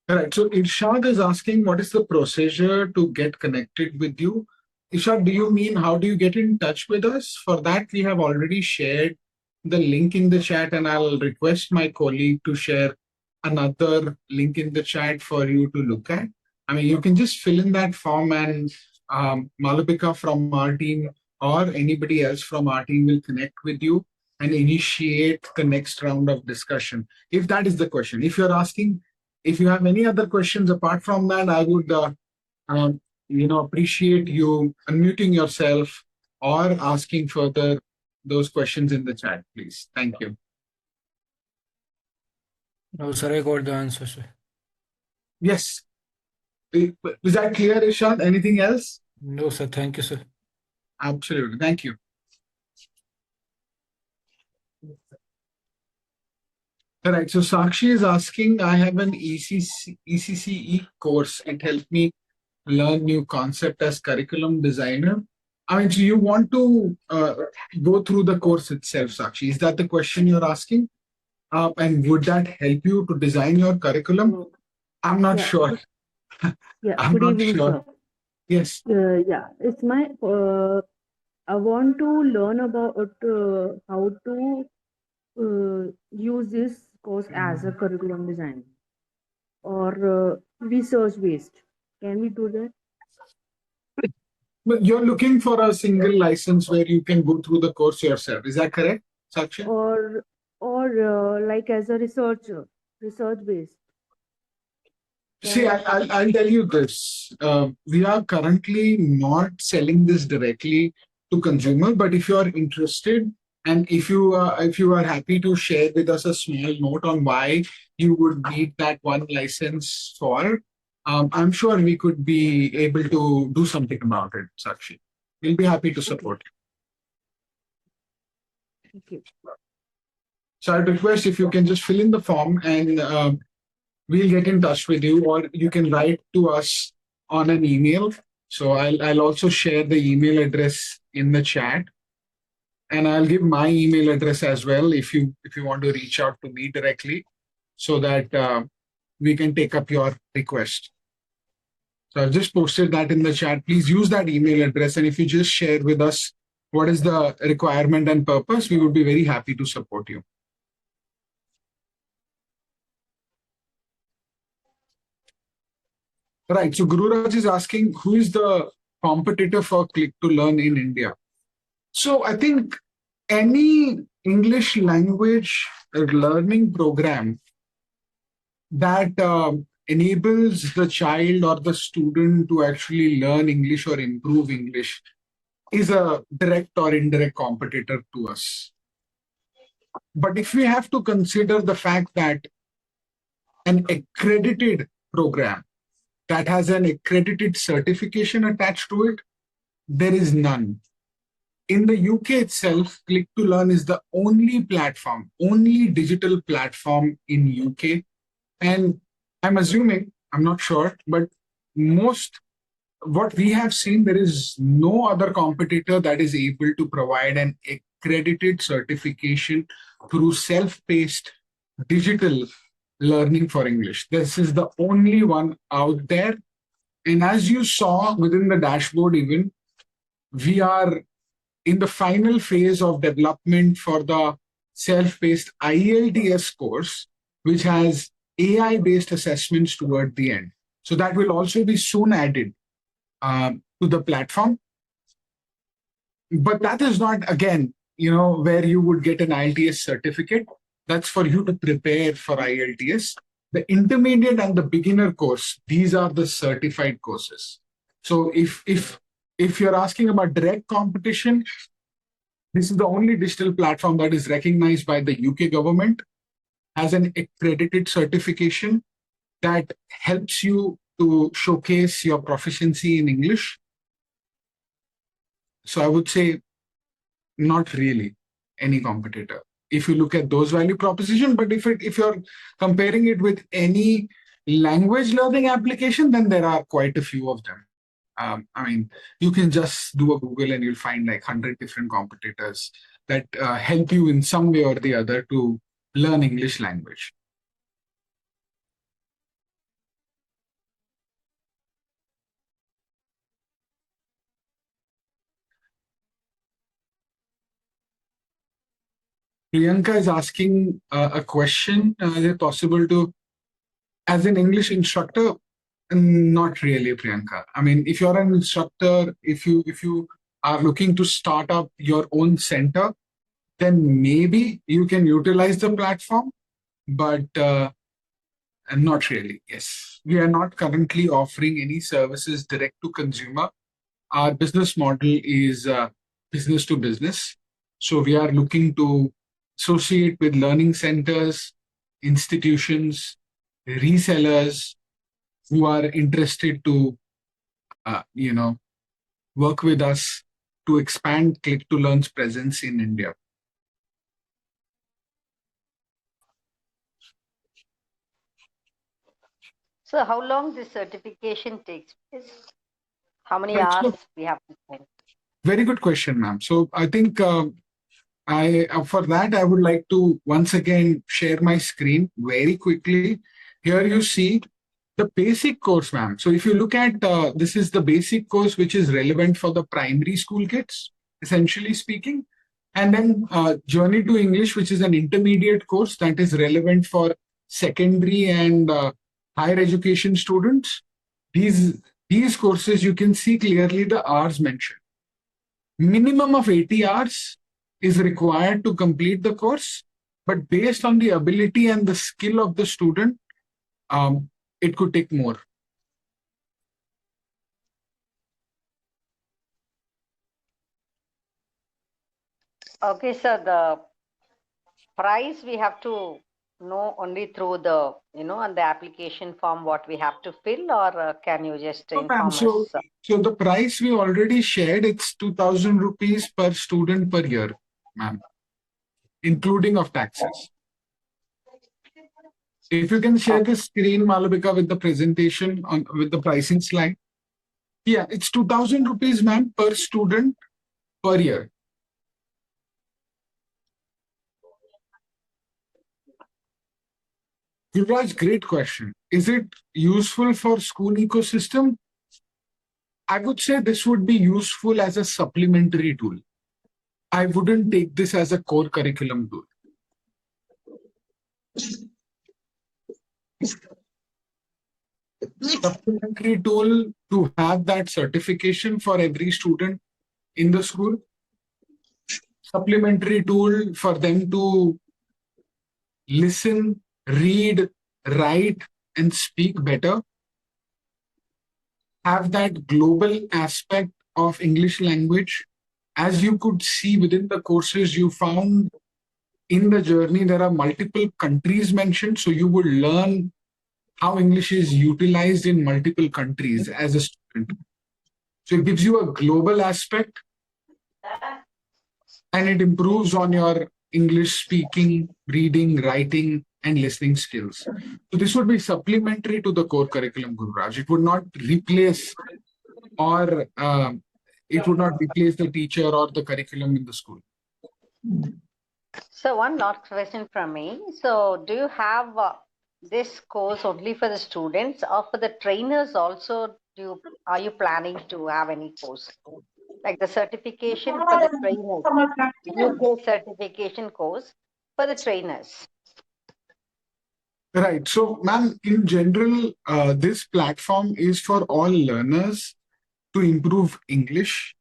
All right. So Irshad is asking, what is the procedure to get connected with you? Irshad, do you mean how do you get in touch with us? For that, we have already shared the link in the chat, and I'll request my colleague to share another link in the chat for you to look at. I mean, you can just fill in that form, and Malavika from our team or anybody else from our team will connect with you and initiate the next round of discussion. If that is the question. If you're asking, if you have any other questions apart from that, I would appreciate you unmuting yourself or asking further those questions in the chat, please. Thank you. No, sir, I got the answer, sir. Yes. Is that clear, Irshad? Anything else? No, sir. Thank you, sir. Absolutely. Thank you. All right. So Sakshi is asking, I have an ECCE course. It helped me learn new concept as curriculum designer. I mean, so you want to go through the course itself, Sakshi? Is that the question you're asking? And would that help you to design your curriculum? I'm not sure. Yeah, I'm good not evening, sure. sir. Yes. Yeah, it's my, I want to learn about how to use this course as a curriculum design or research based. Can we do that? But you're looking for a single license where you can go through the course yourself. Is that correct, Sakshi? Or like as a research based. See, I'll tell you this. We are currently not selling this directly to consumer, but if you are interested and if you are happy to share with us a small note on why you would need that one license for, I'm sure we could be able to do something about it, Sakshi. We'll be happy to support you. Thank you. So I'd request if you can just fill in the form and we'll get in touch with you, or you can write to us on an email So I'll also share the email address in the chat, and I'll give my email address as well if you want to reach out to me directly, so that we can take up your request. So I've just posted that in the chat. Please use that email address, and if you just share with us what is the requirement and purpose, we would be very happy to support you. Right. So Guru Raj is asking, who is the competitor for Klik2learn in India? So I think any English language learning program that enables the child or the student to actually learn English or improve English is a direct or indirect competitor to us. But if we have to consider the fact that an accredited program that has an accredited certification attached to it, there is none. In the UK itself, Klik2learn is the only platform, only digital platform in UK. And I'm assuming, I'm not sure, but what we have seen, there is no other competitor that is able to provide an accredited certification through self-paced digital learning for English. This is the only one out there. And as you saw within the dashboard even, we are in the final phase of development for the self-paced IELTS course, which has AI-based assessments toward the end. So that will also be soon added to the platform. But that is not, again, where you would get an IELTS certificate. That's for you to prepare for IELTS. The intermediate and the beginner course, these are the certified courses. So if you're asking about direct competition, this is the only digital platform that is recognized by the UK government, has an accredited certification that helps you to showcase your proficiency in English. So I would say not really any competitor if you look at those value proposition. But if you're comparing it with any language learning application, then there are quite a few of them. I mean, you can just do a Google and you'll find like 100 different competitors that help you in some way or the other to learn English language. Priyanka is asking a question. Is it possible to, as an English instructor? Not really, Priyanka. I mean, if you're an instructor, if you are looking to start up your own center, then maybe you can utilize the platform, but not really. Yes, we are not currently offering any services direct to consumer. Our business model is business to business. So we are looking to associate with learning centers, institutions, resellers who are interested to, work with us to expand Klik2learn's presence in India. So how long this certification takes place? How many Right, hours so we have to spend? very good question, ma'am. So I think for that, I would like to once again share my screen very quickly. Here you see the basic course, ma'am. So if you look at this is the basic course which is relevant for the primary school kids, essentially speaking. And then Journey to English, which is an intermediate course that is relevant for secondary and higher education students. These courses, you can see clearly the hours mentioned. Minimum of 80 hours is required to complete the course, but based on the ability and the skill of the student, it could take more. Okay, so the price we have to know only through the, on the application form what we have to fill, or can you just inform us? So the price we already shared, it's 2,000 rupees per student per year, ma'am, including of taxes. If you can share the screen, Malavika, with the presentation with the pricing slide. Yeah, it's 2,000 rupees, ma'am, per student per year. Yuvraj, great question. Is it useful for school ecosystem? I would say this would be useful as a supplementary tool. I wouldn't take this as a core curriculum tool. Supplementary tool to have that certification for every student in the school. Supplementary tool for them to listen, read, write, and speak better. Have that global aspect of English language. As you could see within the courses you found in the journey, there are multiple countries mentioned. So you would learn how English is utilized in multiple countries as a student. So it gives you a global aspect and it improves on your English speaking, reading, writing, and listening skills. So this would be supplementary to the core curriculum, Gururaj. It would not replace or it would not replace the teacher or the curriculum in the school. So one last question from me. So do you have this course only for the students or for the trainers also? Are you planning to have any course? Like the certification for the trainers, UK certification course for the trainers. Right. So, ma'am, in general, this platform is for all learners to improve English.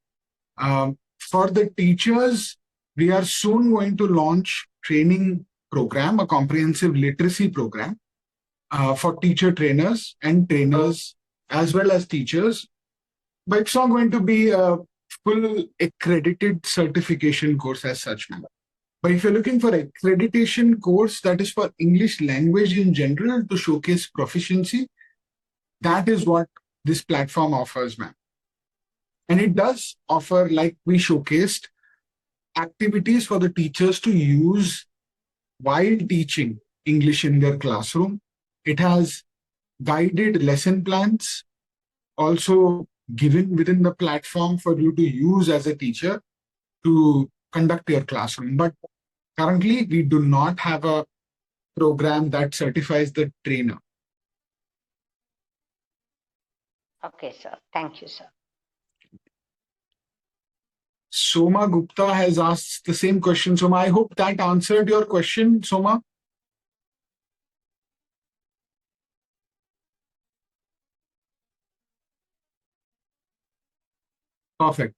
For the teachers, we are soon going to launch training program, a comprehensive literacy program for teacher trainers and trainers as well as teachers. But it's not going to be a full accredited certification course as such, ma'am. But if you're looking for accreditation course that is for English language in general to showcase proficiency, that is what this platform offers, ma'am. And it does offer, like we showcased, activities for the teachers to use while teaching English in their classroom. It has guided lesson plans also given within the platform for you to use as a teacher to conduct your classroom. But currently, we do not have a program that certifies the trainer. Okay, sir. Thank you, sir. Soma Gupta has asked the same question. Soma, I hope that answered your question, Soma. Perfect.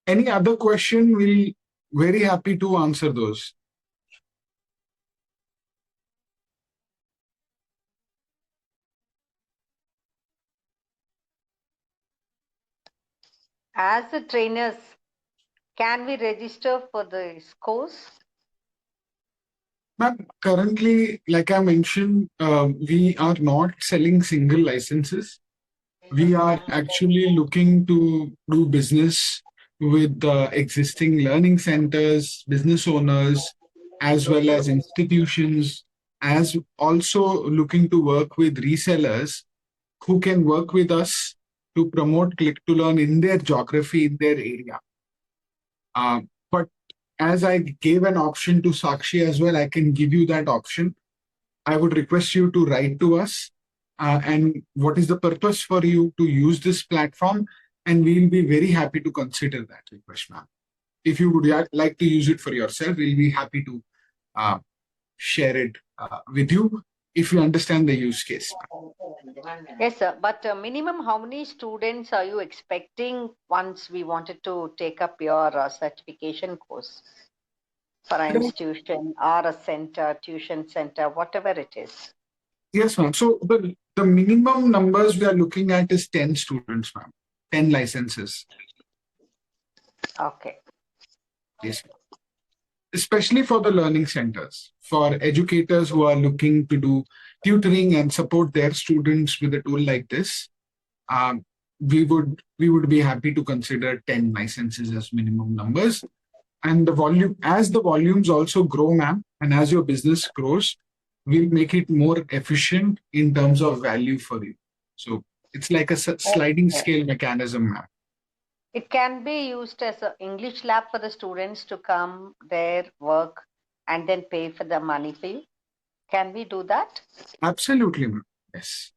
Any other question, we'll very happy to answer those. As the trainers, can we register for this course? Ma'am, currently, like I mentioned, we are not selling single licenses. We are actually looking to do business with existing learning centers, business owners, as well as institutions, as also looking to work with resellers who can work with us to promote Klik2learn in their geography, in their area. But as I gave an option to Sakshi as well, I can give you that option. I would request you to write to us and what is the purpose for you to use this platform, and we'll be very happy to consider that request, ma'am. If you would like to use it for yourself, we'll be happy to share it with you if you understand the use case. Yes, sir. But minimum, how many students are you expecting once we wanted to take up your certification course for an institution or a center, tuition center, whatever it is? Yes, ma'am. So the minimum numbers we are looking at is 10 students, ma'am. 10 licenses. Okay. Yes, ma'am. Especially for the learning centers, for educators who are looking to do tutoring and support their students with a tool like this, we would be happy to consider 10 licenses as minimum numbers. And the volume, as the volumes also grow, ma'am, and as your business grows, we'll make it more efficient in terms of value for you. So It's like a sliding scale mechanism, ma'am. It can be used as an English lab for the students to come there, work, and then pay for the money fee. Can we do that? Absolutely, ma'am. Yes.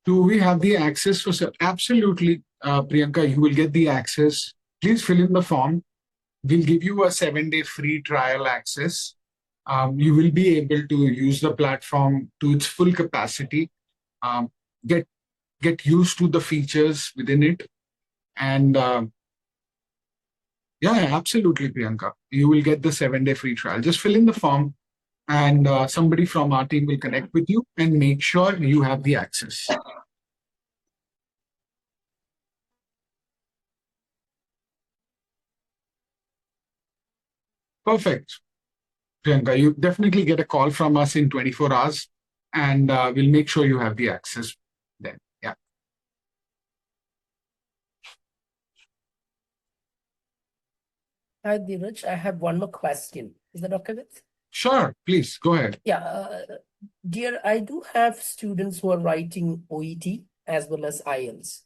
Do we have the access for absolutely, Priyanka, you will get the access. Please fill in the form. We'll give you a 7-day free trial access. You will be able to use the platform to its full capacity, get used to the features within it. And yeah, absolutely, Priyanka. You will get the 7-day free trial. Just fill in the form and somebody from our team will connect with you and make sure you have the access. Perfect. Priyanka, you definitely get a call from us in 24 hours and we'll make sure you have the access then. Yeah. Hi, Dheeraj. I have one more question. Is that okay with? Sure, please go ahead. Yeah, dear, I do have students who are writing OET as well as IELTS.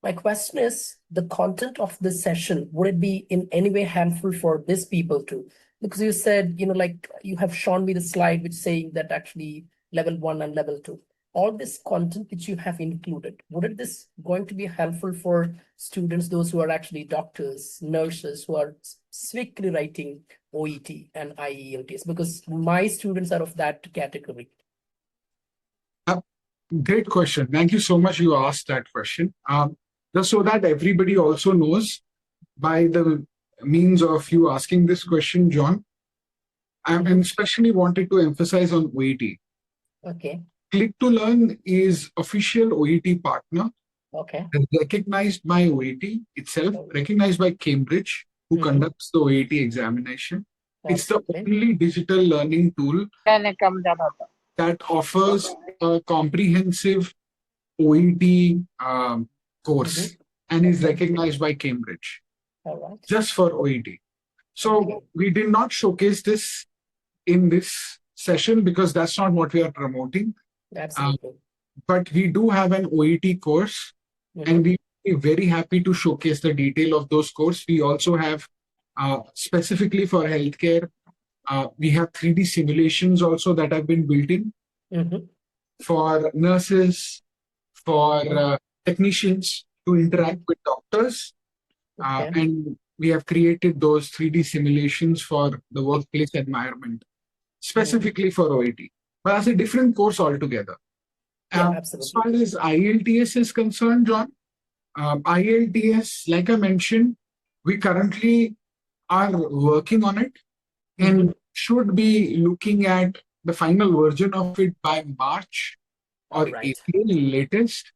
My question is, the content of this session, would it be in any way helpful for these people too? Because you said, like you have shown me the slide which saying that actually level 1 and level 2. All this content which you have included, would this going to be helpful for students, those who are actually doctors, nurses, who are specifically writing OET and IELTS? Because my students are of that category. Great question. Thank you so much you asked that question. Just so that everybody also knows, by the means of you asking this question, John, I especially wanted to emphasize on OET. Okay. Klik2learn is official OET partner. Okay. Recognized by OET itself, recognized by Cambridge, who conducts the OET examination. It's the only digital learning tool that offers a comprehensive OET course and is recognized by Cambridge. Just for OET. So we did not showcase this in this session because that's not what we are promoting. Absolutely. But we do have an OET course and we'll be very happy to showcase the detail of those courses. We also have specifically for healthcare, we have 3D simulations also that have been built in for nurses, for technicians to interact with doctors. And we have created those 3D simulations for the workplace environment, specifically for OET. But that's a different course altogether. As far as IELTS is concerned, John, IELTS, like I mentioned, we currently are working on it and should be looking at the final version of it by March or April latest.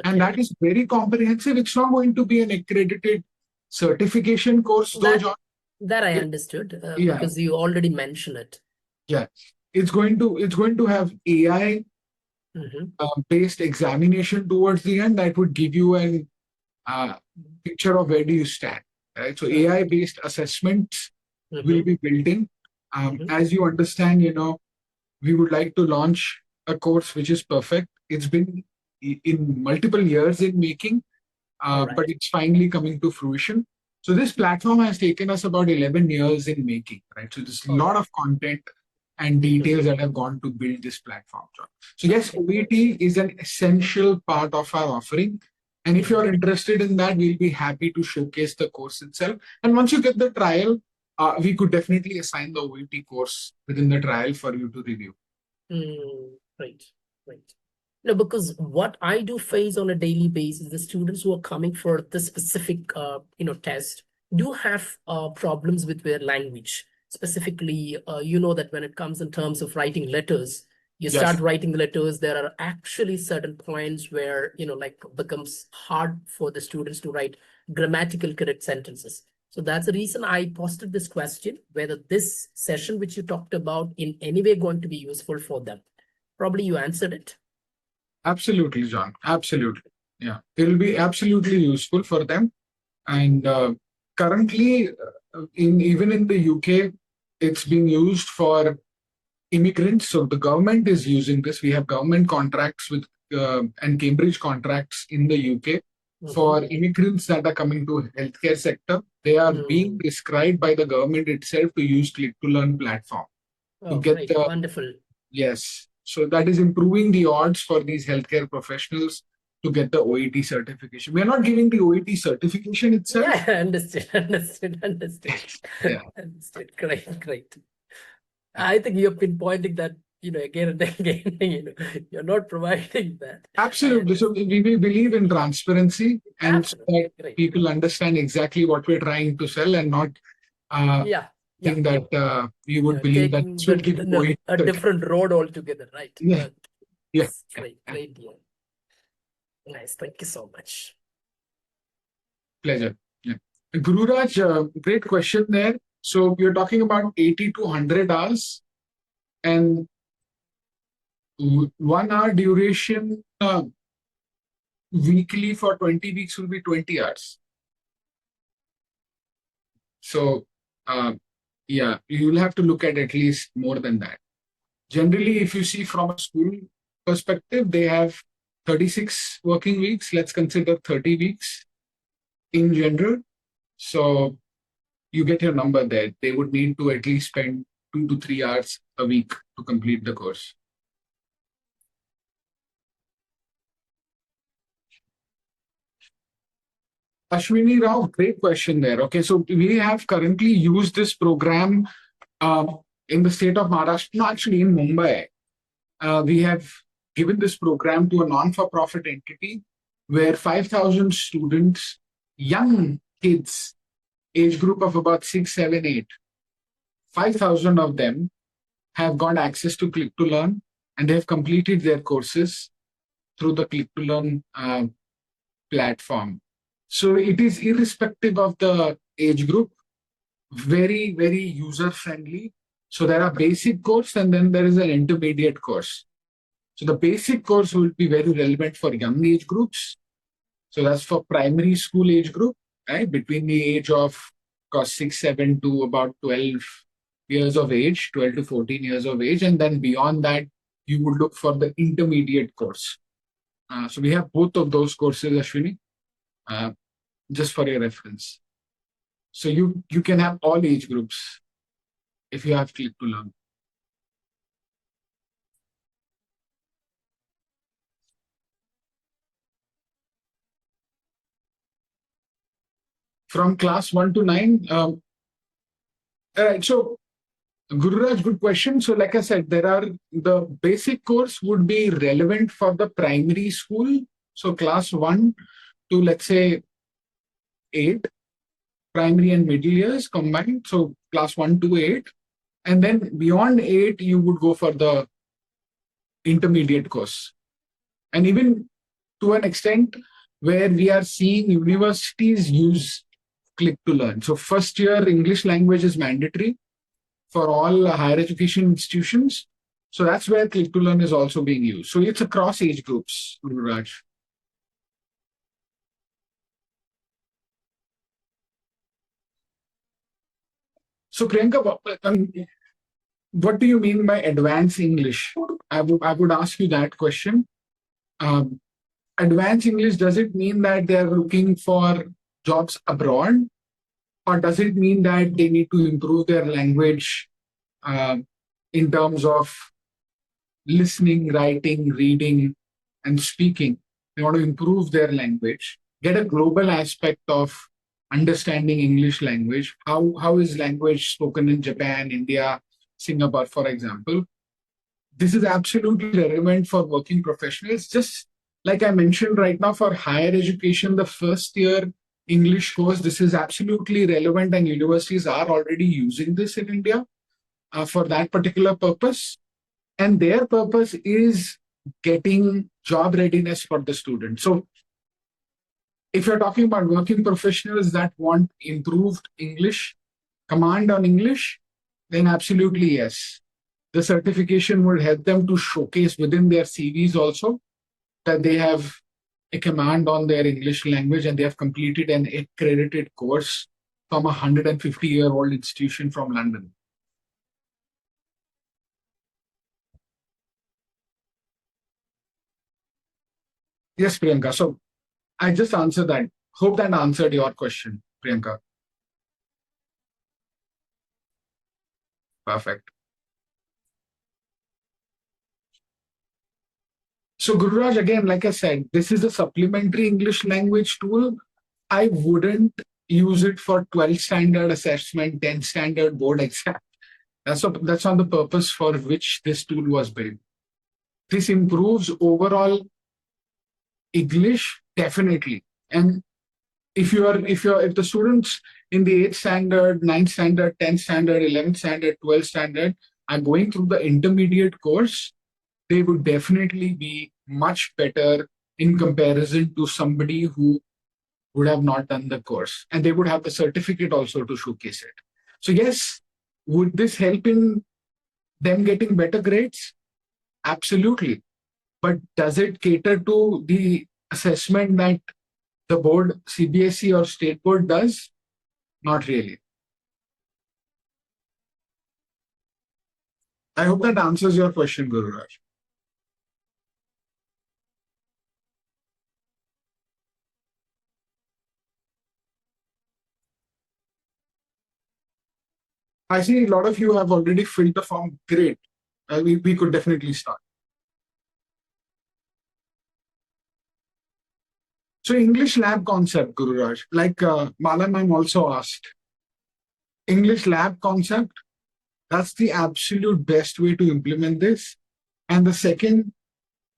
And that is very comprehensive. It's not going to be an accredited certification course, though, John. That I understood because you already mentioned it. Yeah, it's going to have AI based examination towards the end that would give you a picture of where do you stand. Right? So AI based assessments will be built in. As you understand, we would like to launch a course which is perfect. It's been in multiple years in making, but it's finally coming to fruition. So this platform has taken us about 11 years in making, right? So there's a lot of content and details that have gone to build this platform. So yes, OET is an essential part of our offering. And if you're interested in that, we'll be happy to showcase the course itself. And once you get the trial, we could definitely assign the OET course within the trial for you to review. Right. No, because what I do face on a daily basis, the students who are coming for the specific, test do have problems with their language. Specifically, that when it comes in terms of writing letters, you start writing the letters, there are actually certain points where, becomes hard for the students to write grammatical correct sentences. So that's the reason I posted this question, whether this session which you talked about in any way going to be useful for them. Probably you answered it. Absolutely, John. Absolutely. Yeah, it'll be absolutely useful for them. And currently, even in the UK, it's being used for immigrants. So the government is using this. We have government contracts with and Cambridge contracts in the UK for immigrants that are coming to healthcare sector. They are being prescribed by the government itself to use Klik2learn platform to get great. the Wonderful. Yes. So that is improving the odds for these healthcare professionals to get the OET certification. We are not giving the OET certification itself. Yeah, understood. Yeah. Understood. Great. I think you've been pointing that, again and again, you're not providing that. Absolutely. So we believe in transparency and so that Great. people understand exactly what we're trying to sell and not think that you would believe that taking should give OET a different road altogether, right? Yeah. Yeah. Great. Yeah. Nice. Thank you so much. Pleasure. Yeah. Gururaj, great question there. So you're talking about 80 to 100 hours and 1 hour duration weekly for 20 weeks will be 20 hours. So yeah, you'll have to look at least more than that. Generally, if you see from a school perspective, they have 36 working weeks. Let's consider 30 weeks in general. So you get your number there. They would need to at least spend 2 to 3 hours a week to complete the course. Ashwini Rao, great question there. Okay, so we have currently used this program in the state of Maharashtra, no, actually in Mumbai. We have given this program to a non-for-profit entity where 5,000 students, young kids, age group of about 6, 7, 8, 5,000 of them have got access to Klik2learn and they have completed their courses through the Klik2learn platform. So it is irrespective of the age group, very, very user-friendly. So there are basic course and then there is an intermediate course. So the basic course will be very relevant for young age groups. So that's for primary school age group, right? Between the age of 6, 7 to about 12 years of age, 12 to 14 years of age. And then beyond that, you would look for the intermediate course. So we have both of those courses, Ashwini, just for your reference. So you can have all age groups if you have Klik2learn. From class 1 to 9. All right, so Gururaj, good question. So like I said, the basic course would be relevant for the primary school. So class 1 to let's say 8, primary and middle years combined. So class 1 to 8. And then beyond 8, you would go for the intermediate course. And even to an extent where we are seeing universities use Klik2learn. So first year English language is mandatory for all higher education institutions. So that's where Klik2learn is also being used. So it's across age groups, Gururaj. So Priyanka, what do you mean by advanced English? I would ask you that question. Advanced English, does it mean that they're looking for jobs abroad? Or does it mean that they need to improve their language in terms of listening, writing, reading, and speaking? They want to improve their language, get a global aspect of understanding English language. How is language spoken in Japan, India, Singapore, for example? This is absolutely relevant for working professionals. Just like I mentioned right now, for higher education, the first year English course, this is absolutely relevant and universities are already using this in India for that particular purpose. And their purpose is getting job readiness for the student. So If you're talking about working professionals that want improved English, command on English, then absolutely yes. The certification would help them to showcase within their CVs also that they have a command on their English language and they have completed an accredited course from a 150-year-old institution from London. Yes, Priyanka. So I just answered that. Hope that answered your question, Priyanka. Perfect. So Gururaj, again, like I said, this is a supplementary English language tool. I wouldn't use it for 12th standard assessment, 10th standard board exam. That's not the purpose for which this tool was built. This improves overall English, definitely. And if the students in the 8th standard, 9th standard, 10th standard, 11th standard, 12th standard are going through the intermediate course, they would definitely be much better in comparison to somebody who would have not done the course. And they would have the certificate also to showcase it. So yes, would this help in them getting better grades? Absolutely. But does it cater to the assessment that the board, CBSE or state board does? Not really. I hope that answers your question, Gururaj. I see a lot of you have already filled the form. Great. We could definitely start. So English lab concept, Gururaj, like Mala ma'am also asked. English lab concept, that's the absolute best way to implement this. And the second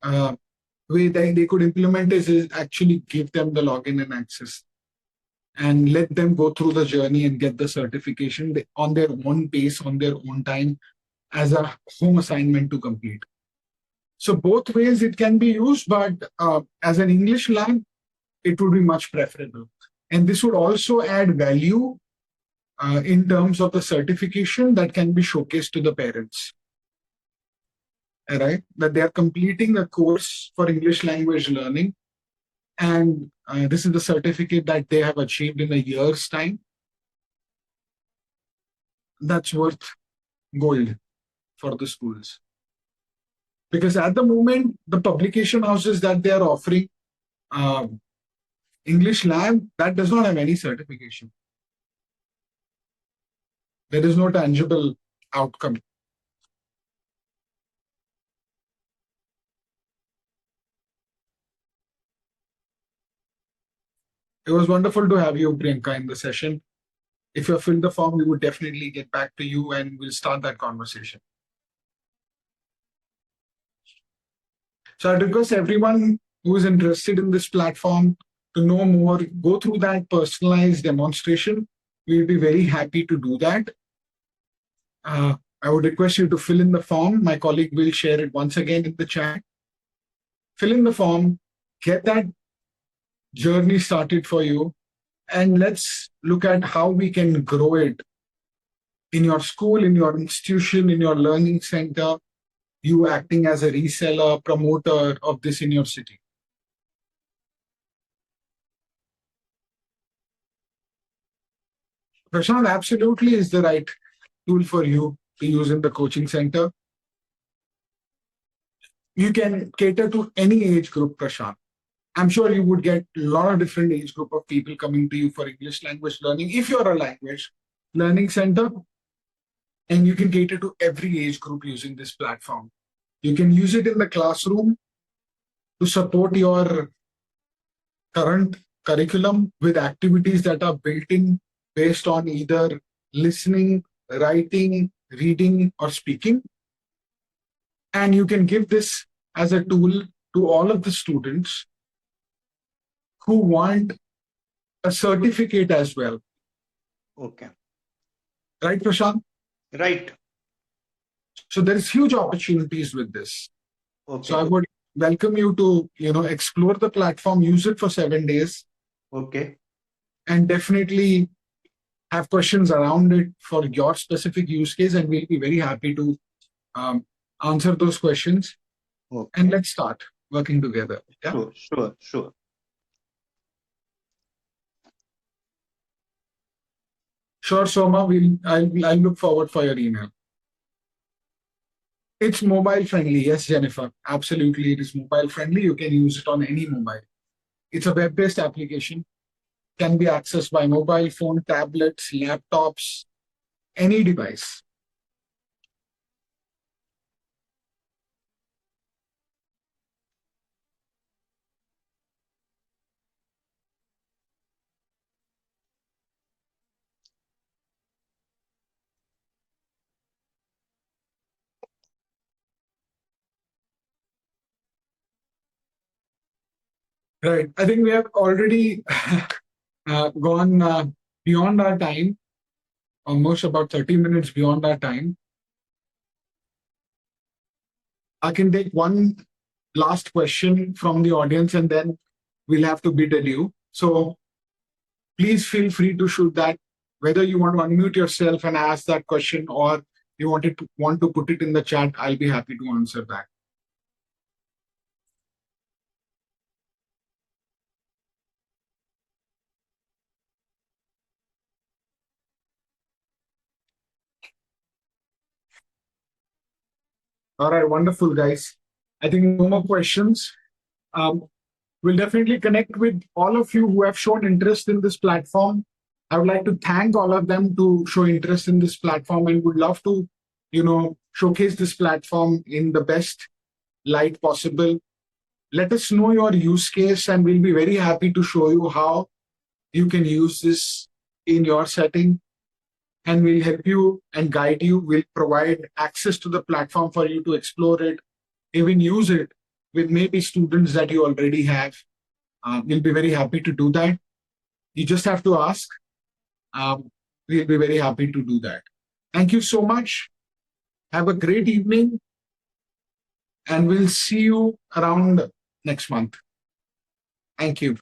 way that they could implement this is actually give them the login and access and let them go through the journey and get the certification on their own pace, on their own time, as a home assignment to complete. So both ways it can be used, but as an English lab, it would be much preferable. And this would also add value in terms of the certification that can be showcased to the parents. Right? That they are completing a course for English language learning. And this is the certificate that they have achieved in a year's time. That's worth gold for the schools. Because at the moment, the publication houses that they are offering English lab, that does not have any certification. There is no tangible outcome. It was wonderful to have you, Priyanka, in the session. If you have filled the form, we would definitely get back to you and we'll start that conversation. So I request everyone who is interested in this platform to know more, go through that personalized demonstration. We'll be very happy to do that. I would request you to fill in the form. My colleague will share it once again in the chat. Fill in the form, get that journey started for you, and let's look at how we can grow it in your school, in your institution, in your learning center, you acting as a reseller, promoter of this in your city. Prashant absolutely is the right tool for you to use in the coaching center. You can cater to any age group, Prashant. I'm sure you would get a lot of different age group of people coming to you for English language learning if you're a language learning center, and you can cater to every age group using this platform. You can use it in the classroom to support your current curriculum with activities that are built in based on either listening, writing, reading, or speaking. And you can give this as a tool to all of the students who want a certificate as well. Okay. Right, Prashant? Right. So there is huge opportunities with this. Okay. So I would welcome you to, explore the platform, use it for 7 days, Okay. And definitely have questions around it for your specific use case, and we'll be very happy to answer those questions. Okay. And let's start working together. Yeah. Sure. Sure, Soma. I'll look forward for your email. It's mobile friendly. Yes, Jennifer. Absolutely. It is mobile friendly. You can use it on any mobile. It's a web-based application. Can be accessed by mobile phone, tablets, laptops, any device. Right. I think we have already gone beyond our time, almost about 30 minutes beyond our time. I can take one last question from the audience and then we'll have to bid adieu. So please feel free to shoot that, whether you want to unmute yourself and ask that question or you want to put it in the chat. I'll be happy to answer that. All right, wonderful, guys. I think no more questions. We'll definitely connect with all of you who have shown interest in this platform. I would like to thank all of them to show interest in this platform and would love to, showcase this platform in the best light possible. Let us know your use case and we'll be very happy to show you how you can use this in your setting. And we'll help you and guide you. We'll provide access to the platform for you to explore it, even use it with maybe students that you already have. We'll be very happy to do that. You just have to ask. We'll be very happy to do that. Thank you so much. Have a great evening. And we'll see you around next month. Thank you.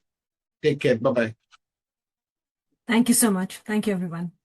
Take care. Bye-bye. Thank you so much. Thank you, everyone.